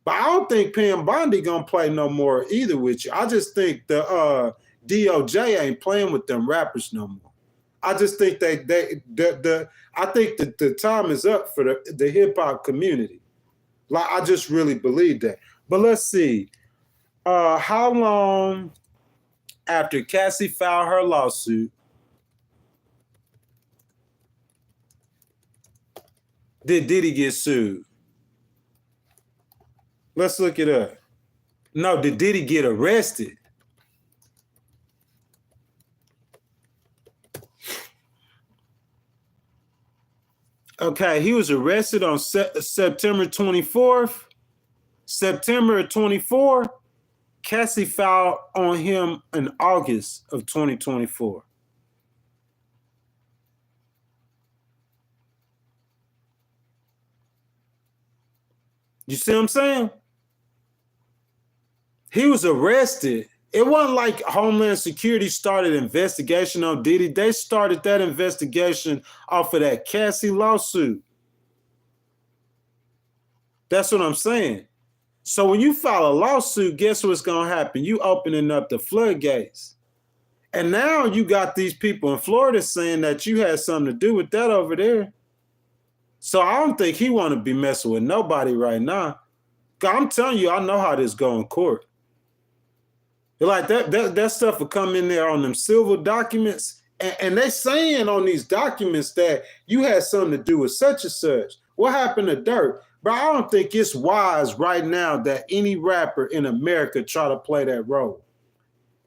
But I don't think Pam Bondi gonna play no more either with you. I just think the DOJ ain't playing with them rappers no more. I just think I think that the time is up for the hip hop community. Like, I just really believe that. But let's see. How long after Cassie filed her lawsuit did Diddy get sued? Let's look it up. No, did Diddy get arrested? Okay, he was arrested on September 24th. September 24th. Cassie filed on him in August of 2024. You see what I'm saying? He was arrested. It wasn't like Homeland Security started an investigation on Diddy. They started that investigation off of that Cassie lawsuit. That's what I'm saying. So when you file a lawsuit, guess what's going to happen? You opening up the floodgates. And now you got these people in Florida saying that you had something to do with that over there. So I don't think he want to be messing with nobody right now. I'm telling you, I know how this go in court. Like that stuff will come in there on them civil documents, and they saying on these documents that you had something to do with such and such. What happened to Dirt? But I don't think it's wise right now that any rapper in America try to play that role.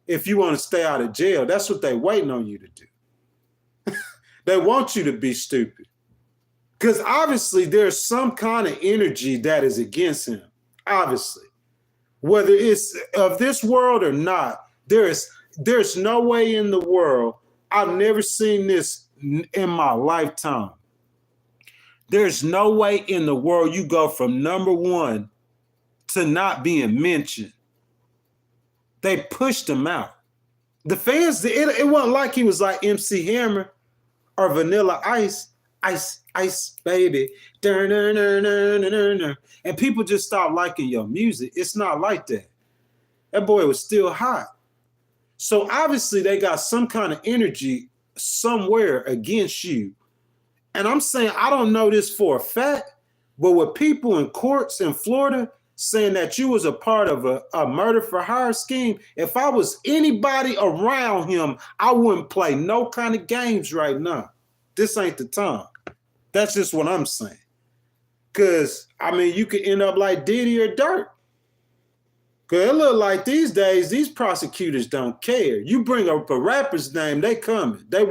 If you want to stay out of jail, that's what they waiting on you to do. They want you to be stupid. Because obviously there's some kind of energy that is against him. Obviously. Whether it's of this world or not, there's no way in the world. I've never seen this in my lifetime. There's no way in the world you go from number one to not being mentioned. They pushed him out. The fans, it wasn't like he was like MC Hammer or Vanilla Ice. Ice, baby. And people just stopped liking your music. It's not like that. That boy was still hot. So obviously they got some kind of energy somewhere against you. And I'm saying, I don't know this for a fact, but with people in courts in Florida saying that you was a part of a murder for hire scheme, if I was anybody around him, I wouldn't play no kind of games right now. This ain't the time. That's just what I'm saying. Because, I mean, you could end up like Diddy or Dirt. Because it look like these days, these prosecutors don't care. You bring up a rapper's name, they coming. They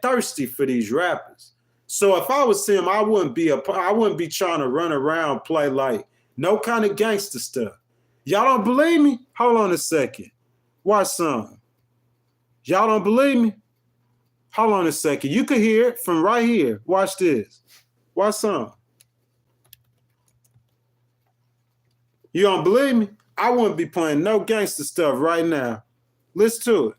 thirsty for these rappers. So if I was him, I wouldn't be trying to run around, play like no kind of gangster stuff. Y'all don't believe me? Hold on a second. Watch some. Y'all don't believe me? Hold on a second. You can hear it from right here. Watch this. Watch some. You don't believe me? I wouldn't be playing no gangster stuff right now. Listen to it.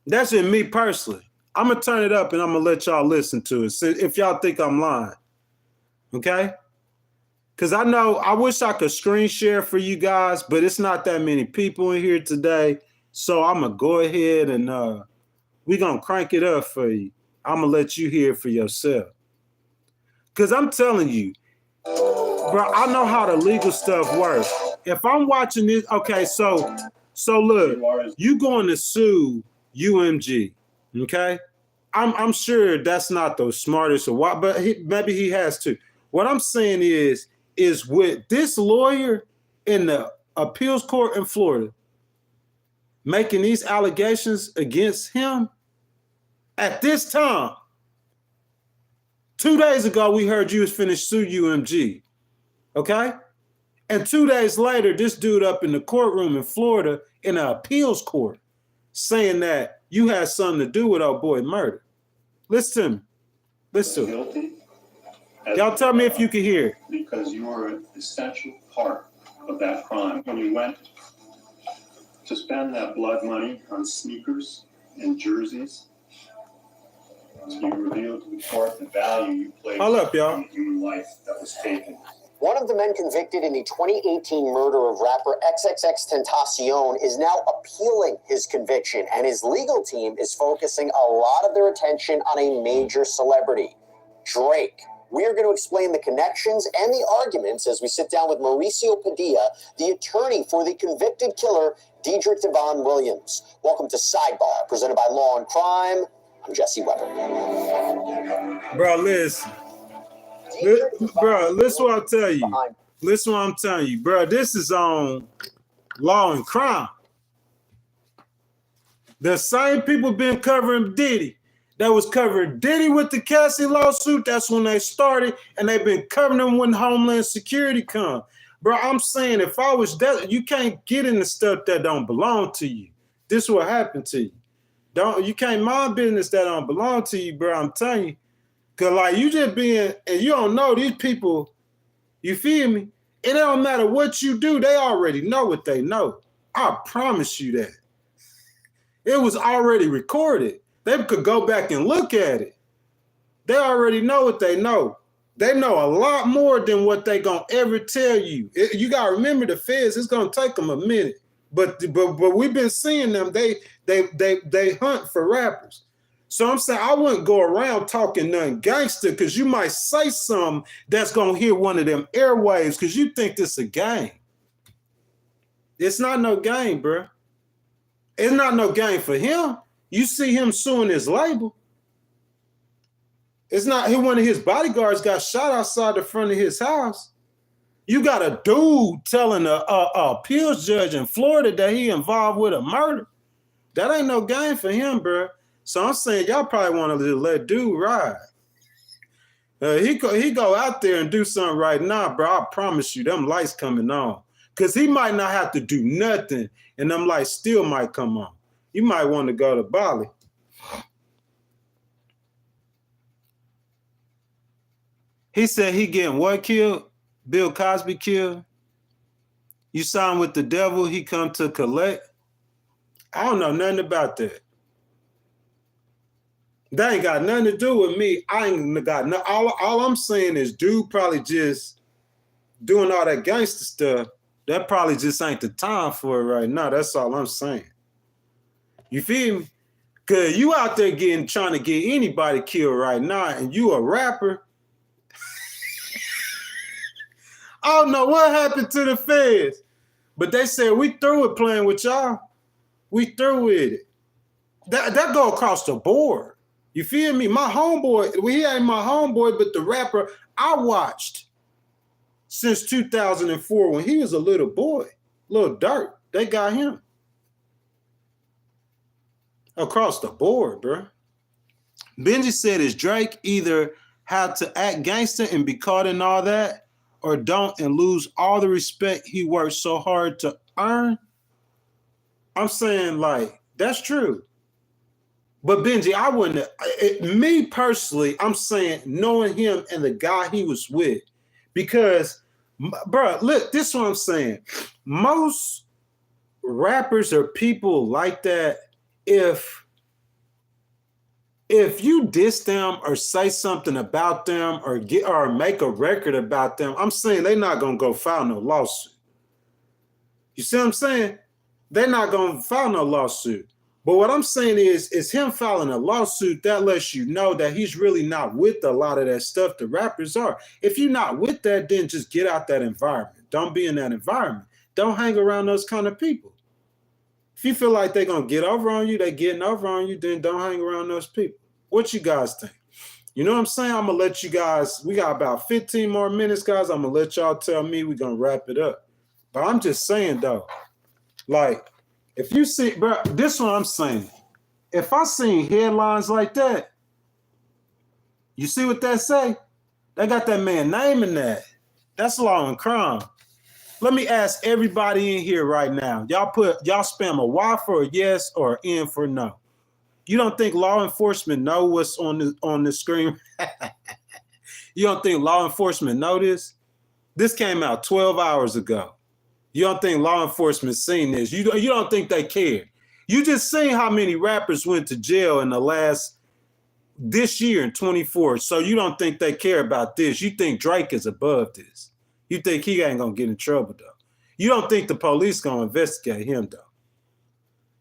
That's just me personally. I'm going to turn it up and I'm going to let y'all listen to it. So if y'all think I'm lying. Okay? Because I wish I could screen share for you guys, but it's not that many people in here today. So I'm going to go ahead and we're going to crank it up for you. I'm going to let you hear it for yourself. Because I'm telling you, bro, I know how the legal stuff works. If I'm watching this, okay, so look, you going to sue UMG, okay? I'm sure that's not the smartest or what, but maybe he has to. What I'm saying is with this lawyer in the appeals court in Florida making these allegations against him at this time, 2 days ago, we heard you was finished sue UMG. Okay? And 2 days later, this dude up in the courtroom in Florida in an appeals court saying that you had something to do with our boy murder. Listen to me. Listen to me. Y'all tell me if you can hear. Because you were an essential part of that crime. When you went to spend that blood money on sneakers and jerseys, you revealed to the court the value you placed on the human life that was taken. One of the men convicted in the 2018 murder of rapper XXXTentacion is now appealing his conviction, and his legal team is focusing a lot of their attention on a major celebrity, Drake. We are going to explain the connections and the arguments as we sit down with Mauricio Padilla, the attorney for the convicted killer, Diedrich Devon Williams. Welcome to Sidebar, presented by Law and Crime. I'm Jesse Weber. Bro, listen. Bro, listen what I'm telling you. Listen what I'm telling you, bro. This is on Law and Crime. The same people been covering Diddy. That was covering Diddy with the Cassie lawsuit. That's when they started, and they've been covering them when Homeland Security come. Bro, I'm saying if I was that, you can't get into stuff that don't belong to you. This is what happened to you. You can't mind business that don't belong to you, bro. I'm telling you. Cause like you just being, and you don't know these people, you feel me? It don't matter what you do, they already know what they know. I promise you that. It was already recorded. They could go back and look at it. They already know what they know. They know a lot more than what they gonna ever tell you. You gotta remember the feds, it's gonna take them a minute. But we've been seeing them, they hunt for rappers. So I'm saying I wouldn't go around talking nothing gangster because you might say something that's gonna hit one of them airwaves because you think this a game. It's not no game, bro. It's not no game for him. You see him suing his label. It's not one of his bodyguards got shot outside the front of his house. You got a dude telling a appeals judge in Florida that he involved with a murder. That ain't no game for him, bro. So I'm saying y'all probably want to let dude ride. He go out there and do something right now, bro. I promise you, them lights coming on. Because he might not have to do nothing, and them lights still might come on. You might want to go to Bali. He said he getting what killed? Bill Cosby killed? You signed with the devil, he come to collect? I don't know nothing about that. That ain't got nothing to do with me. I ain't got no. All I'm saying is dude probably just doing all that gangster stuff. That probably just ain't the time for it right now. That's all I'm saying. You feel me? Cause you out there trying to get anybody killed right now, and you a rapper. I don't know what happened to the feds, but they said we through with playing with y'all. We through with it. That go across the board. You feel me? My homeboy, well, he ain't my homeboy, but the rapper I watched since 2004 when he was a little boy, Lil Durk, they got him. Across the board, bro. Benji said, is Drake either have to act gangster and be caught in all that, or don't and lose all the respect he worked so hard to earn? I'm saying, like, that's true. But Benji, I wouldn't, me personally, I'm saying knowing him and the guy he was with, because, bro, look, this is what I'm saying. Most rappers or people like that, if you diss them or say something about them or make a record about them, I'm saying they're not gonna go file no lawsuit. You see what I'm saying? They're not gonna file no lawsuit. But what I'm saying is him filing a lawsuit, that lets you know that he's really not with a lot of that stuff the rappers are. If you're not with that, then just get out that environment. Don't be in that environment. Don't hang around those kind of people. If you feel like they're going to get over on you, they're getting over on you, then don't hang around those people. What you guys think? You know what I'm saying? I'm going to let you guys, we got about 15 more minutes, guys. I'm going to let y'all tell me we're going to wrap it up. But I'm just saying, though, like, if you see, bro, this is what I'm saying. If I seen headlines like that, you see what that say? They got that man name in that. That's law and crime. Let me ask everybody in here right now. Y'all spam a Y for a yes or an N for no. You don't think law enforcement know what's on the screen? You don't think law enforcement know this? This came out 12 hours ago. You don't think law enforcement seen this? You don't think they care? You just seen how many rappers went to jail in this year in 24. So you don't think they care about this? You think Drake is above this? You think he ain't gonna get in trouble though? You don't think the police gonna investigate him though?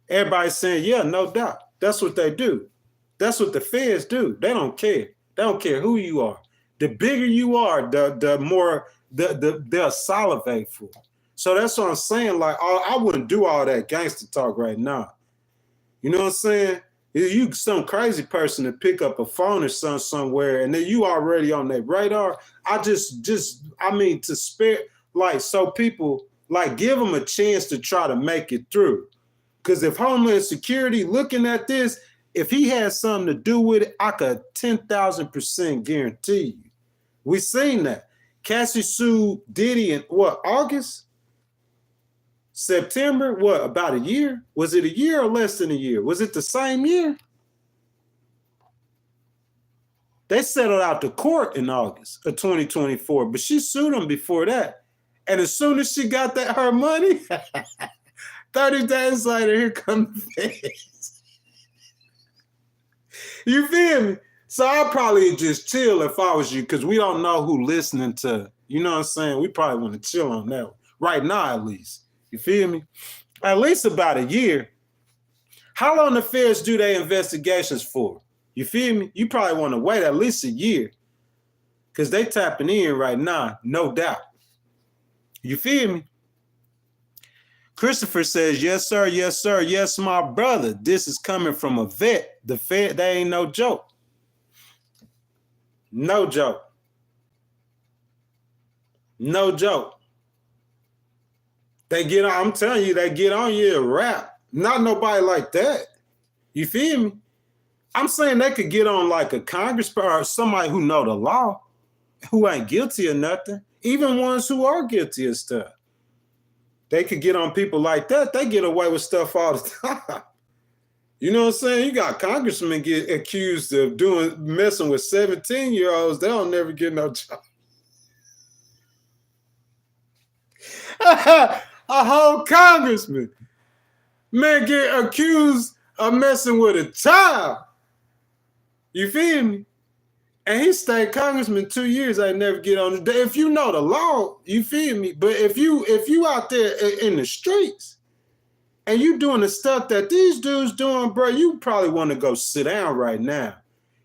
Everybody's saying, yeah, no doubt. That's what they do. That's what the feds do. They don't care. They don't care who you are. The bigger you are, the more they'll salivate for. So that's what I'm saying. Like, I wouldn't do all that gangster talk right now. You know what I'm saying? You some crazy person to pick up a phone or somewhere, and then you already on their radar. I mean, to spare, like, so people, like, give them a chance to try to make it through. Because if Homeland Security looking at this, if he has something to do with it, I could 10,000% guarantee you. We seen that. Cassie sued Diddy in what, August? September? What, about a year? Was it a year or less than a year? Was it the same year? They settled out to court in August of 2024, but she sued him before that. And as soon as she got her money, 30 days later, here comes the feds. You feel me? So I'd probably just chill if I was you, because we don't know who listening to, you know what I'm saying? We probably want to chill on that one. Right now, at least. You feel me? At least about a year. How long the feds do their investigations for? You feel me? You probably want to wait at least a year, because they tapping in right now, no doubt. You feel me? Christopher says, yes, sir, yes, sir, yes, my brother. This is coming from a vet. The Fed, they ain't no joke. No joke. No joke. They get on, I'm telling you, they get on you a rap. Not nobody like that. You feel me? I'm saying they could get on like a congressperson or somebody who know the law, who ain't guilty of nothing. Even ones who are guilty of stuff. They could get on people like that. They get away with stuff all the time. You know what I'm saying? You got congressmen get accused of messing with 17-year-olds. They don't never get no job. A whole congressman, man, get accused of messing with a child. You feel me? And he stayed congressman 2 years. I never get on the. If you know the law, you feel me. But if you out there in the streets and you doing the stuff that these dudes doing, bro, you probably want to go sit down right now.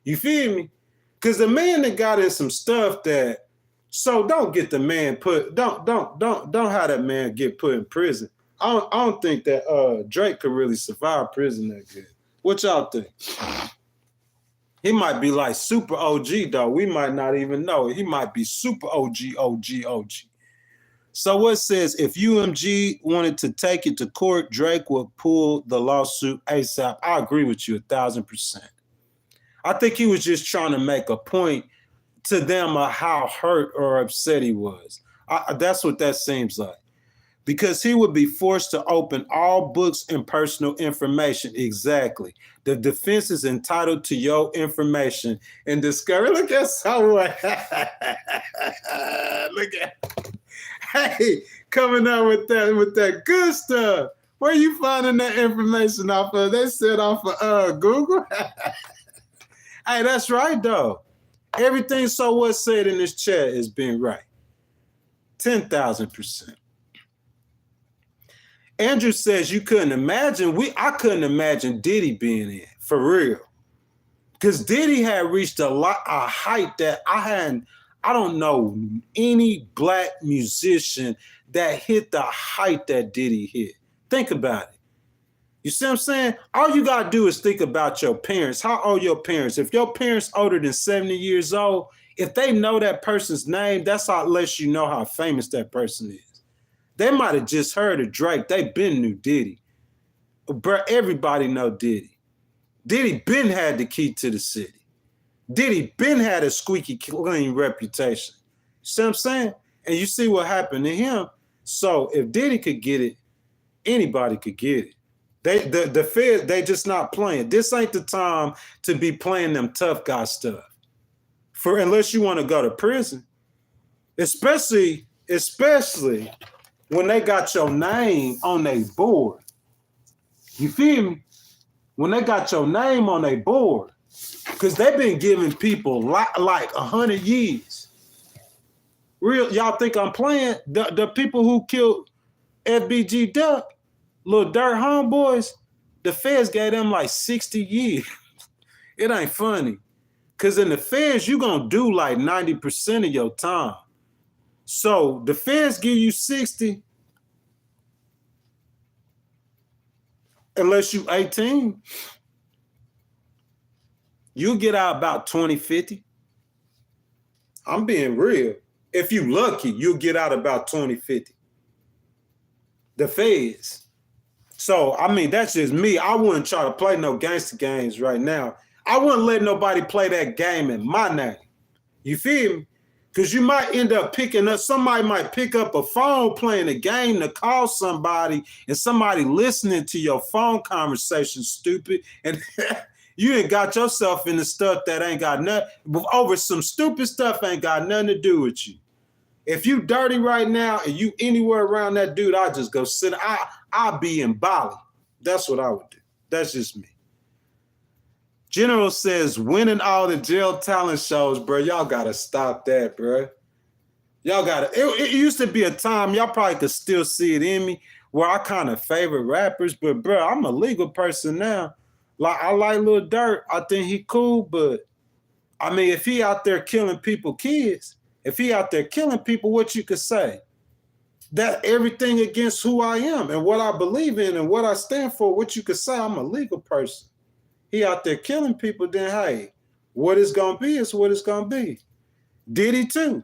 You feel me? Because the man that got in some stuff that. So don't get the man put. Don't have that man get put in prison. I don't think that Drake could really survive prison that good. What y'all think? He might be like super OG, though. We might not even know. He might be super OG. So what says, if UMG wanted to take it to court, Drake would pull the lawsuit ASAP. I agree with you 1,000%. I think he was just trying to make a point to them of how hurt or upset he was. That's what that seems like. Because he would be forced to open all books and personal information. Exactly. The defense is entitled to your information and discover. Look at someone. Look at. Hey, coming out with that good stuff. Where you finding that information off of? They said off of Google. Hey, that's right though. Everything So What said in this chat has been right. 10,000%. Andrew says you couldn't imagine. I couldn't imagine Diddy being in for real, because Diddy had reached a height that I don't know any black musician that hit the height that Diddy hit. Think about it. You see what I'm saying? All you gotta do is think about your parents. How old your parents? If your parents older than 70 years old, if they know that person's name, that's how it lets you know how famous that person is. They might have just heard of Drake. They been knew Diddy. Bro, everybody know Diddy. Diddy been had the key to the city. Diddy been had a squeaky clean reputation. You see what I'm saying? And you see what happened to him. So if Diddy could get it, anybody could get it. The Fed, they just not playing. This ain't the time to be playing them tough guy stuff. for unless you want to go to prison, especially when they got your name on their board. You feel me? When they got your name on their board, because they've been giving people like 100 years. Real, y'all think I'm playing? The people who killed FBG Duck, little dirt homeboys, the feds gave them like 60 years. It ain't funny. Because in the feds, you're going to do like 90% of your time. So the feds give you 60 unless you 18. You get out about 2050. I'm being real. If you lucky, you'll get out about 2050. The feds. So, I mean, that's just me. I wouldn't try to play no gangster games right now. I wouldn't let nobody play that game in my name. You feel me? Because you might end up picking up, somebody might pick up a phone playing a game to call somebody and somebody listening to your phone conversation, stupid. And you ain't got yourself in the stuff that ain't got nothing, over some stupid stuff ain't got nothing to do with you. If you dirty right now and you anywhere around that dude, I'll just go sit. I'll be in Bali. That's what I would do. That's just me. General says, winning all the jail talent shows, bro. Y'all got to stop that, bro. Y'all got to. It used to be a time, y'all probably could still see it in me, where I kind of favorite rappers. But, bro, I'm a legal person now. Like, I like Lil Durk. I think he cool. But, I mean, if he out there killing people, kids, if he out there killing people, what you could say? That everything against who I am and what I believe in and what I stand for, what you could say, I'm a legal person. He out there killing people, then hey, what it's gonna be is what it's gonna be. Diddy too.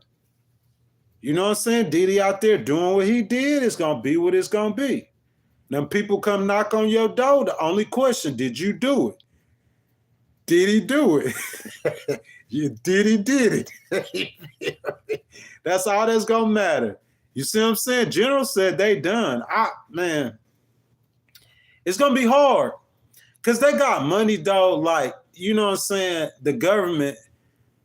You know what I'm saying? Diddy out there doing what he did, it's gonna be what it's gonna be. Them people come knock on your door, the only question, did you do it? Did he do it? Did it? That's all that's gonna matter. You see what I'm saying? General said they done. Man, it's gonna be hard. Because they got money, though, like, you know what I'm saying? The government,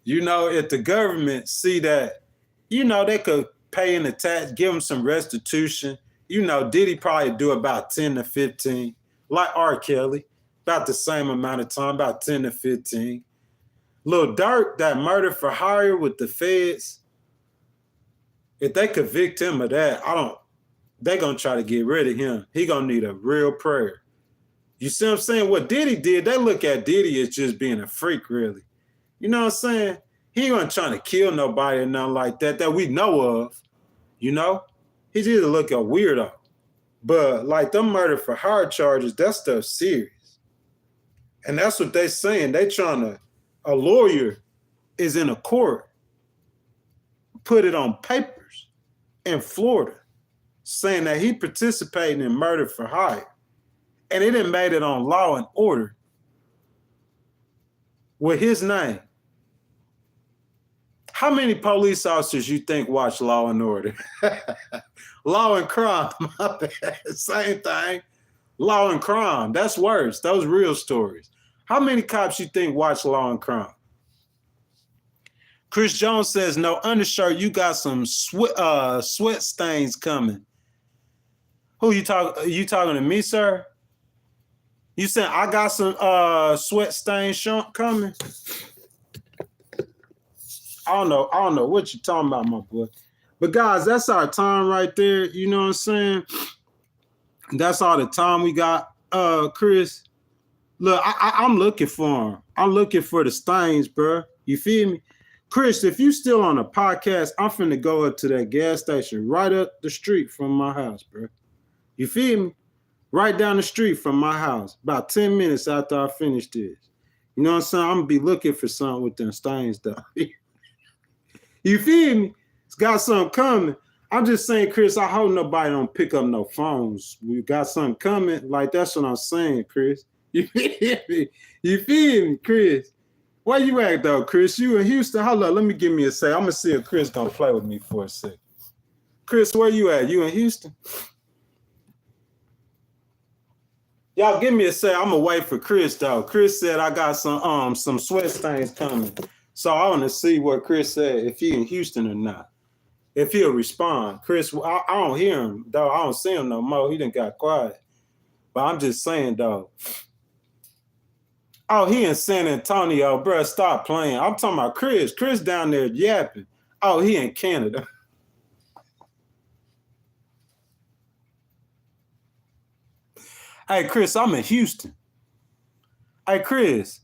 you know, if the government see that, you know, they could pay in the tax, give them some restitution. You know, Diddy probably do about 10 to 15, like R. Kelly, about the same amount of time, about 10 to 15. Lil Durk, that murder for hire with the feds, if they convict him of that, they going to try to get rid of him. He going to need a real prayer. You see what I'm saying? What Diddy did, they look at Diddy as just being a freak, really. You know what I'm saying? He wasn't trying to kill nobody or nothing like that we know of, you know? He just look a weirdo. But like them murder for hire charges, that stuff's serious. And that's what they saying. They trying to, a lawyer is in a court, put it on papers in Florida, saying that he participated in murder for hire. And it done made it on Law and Order with his name. How many police officers you think watch Law and Order? Law and Crime, my bad. Same thing. Law and Crime, that's worse. Those real stories. How many cops you think watch Law and Crime? Chris Jones says, no undershirt, you got some sweat stains coming. Who you talking to me, sir? You said I got some sweat stains coming? I don't know what you're talking about, my boy. But guys, that's our time right there. You know what I'm saying? That's all the time we got, Chris. Look, I'm looking for him. I'm looking for the stains, bro. You feel me? Chris, if you still on the podcast, I'm finna go up to that gas station right up the street from my house, bro. You feel me? Right down the street from my house, about 10 minutes after I finish this. You know what I'm saying? I'm going to be looking for something with them stains, though. You feel me? It's got something coming. I'm just saying, Chris, I hope nobody don't pick up no phones. We got something coming. Like, that's what I'm saying, Chris. You feel me? You feel me, Chris? Where you at, though, Chris? You in Houston? Hold up. Let me give me a sec. I'm going to see if Chris going to play with me for a sec. Chris, where you at? You in Houston? Y'all give me a sec. I'm gonna wait for Chris though. Chris said I got some sweat stains coming. So I want to see what Chris said, if he in Houston or not. If he'll respond. Chris, I don't hear him, though. I don't see him no more. He done got quiet. But I'm just saying, though. Oh, he in San Antonio, bro. Stop playing. I'm talking about Chris. Chris down there yapping. Oh, he in Canada. Hey, Chris, I'm in Houston. Hey, Chris.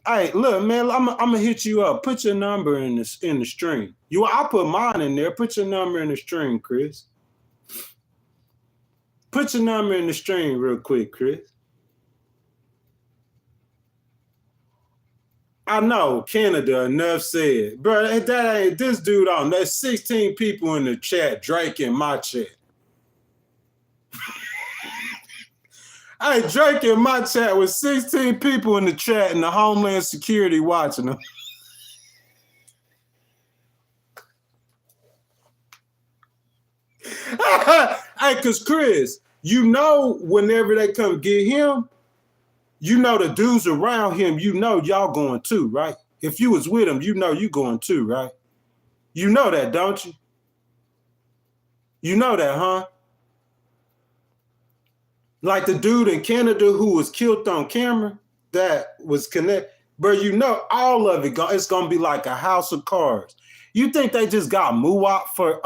Hey, look, man, I'm gonna hit you up. Put your number in the stream. I'll put mine in there. Put your number in the stream, Chris. Put your number in the stream real quick, Chris. I know, Canada, enough said. Bro, that ain't this dude on. There's 16 people in the chat, Drake in my chat. Hey, Drake in my chat with 16 people in the chat and the Homeland Security watching them. Hey, because Chris, you know whenever they come get him, you know the dudes around him, you know y'all going too, right? If you was with him, you know you going too, right? You know that, don't you? You know that, huh? Like the dude in Canada who was killed on camera, that was connected. Bro, you know all of it, it's going to be like a house of cards. You think they just got Muwap for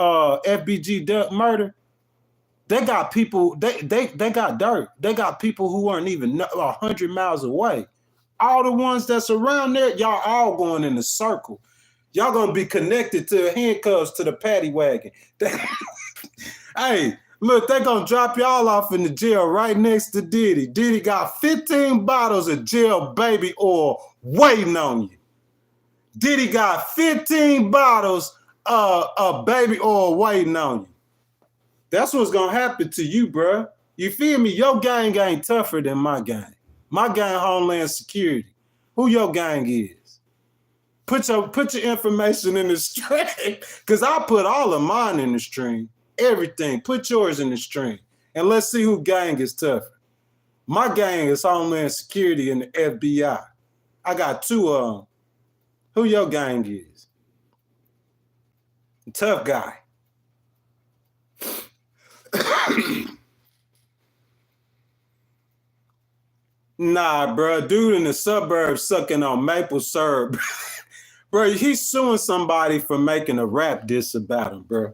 FBG murder? They got people, they got dirt. They got people who aren't even 100 miles away. All the ones that's around there, y'all all going in a circle. Y'all going to be connected to handcuffs to the paddy wagon. Hey, look, they're going to drop y'all off in the jail right next to Diddy. Diddy got 15 bottles of jail baby oil waiting on you. Diddy got 15 bottles of baby oil waiting on you. That's what's going to happen to you, bro. You feel me? Your gang ain't tougher than my gang. My gang, Homeland Security. Who your gang is? Put your information in the stream, because I put all of mine in the stream. Everything. Put yours in the stream. And let's see who gang is tougher. My gang is Homeland Security and the FBI. I got two of them. Who your gang is? Tough guy. Nah, bro. Dude in the suburbs sucking on maple syrup. Bro, he's suing somebody for making a rap diss about him, bro.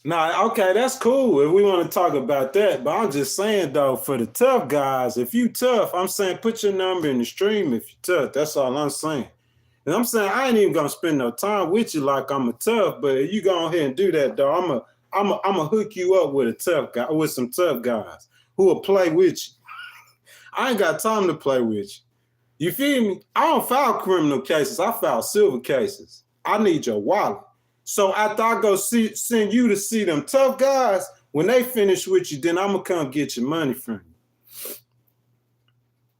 Nah, okay, that's cool if we want to talk about that. But I'm just saying, though, for the tough guys, if you tough, I'm saying put your number in the stream if you tough. That's all I'm saying. And I'm saying I ain't even gonna spend no time with you like I'm a tough, but if you go ahead and do that, though, I'm a hook you up with a tough guy, with some tough guys who will play with you. I ain't got time to play with you. You feel me? I don't file criminal cases. I file civil cases. I need your wallet. So after I go send you to see them tough guys, when they finish with you, then I'm going to come get your money from you.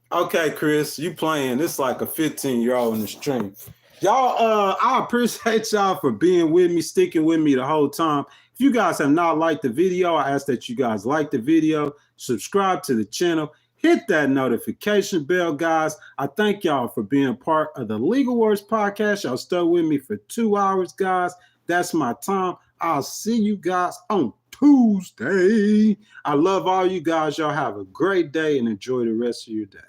Okay, Chris, you playing. It's like a 15-year-old in the stream. Y'all, I appreciate y'all for being with me, sticking with me the whole time. If you guys have not liked the video, I ask that you guys like the video, subscribe to the channel, hit that notification bell, guys. I thank y'all for being part of the Legal Wars podcast. Y'all stuck with me for 2 hours, guys. That's my time. I'll see you guys on Tuesday. I love all you guys. Y'all have a great day and enjoy the rest of your day.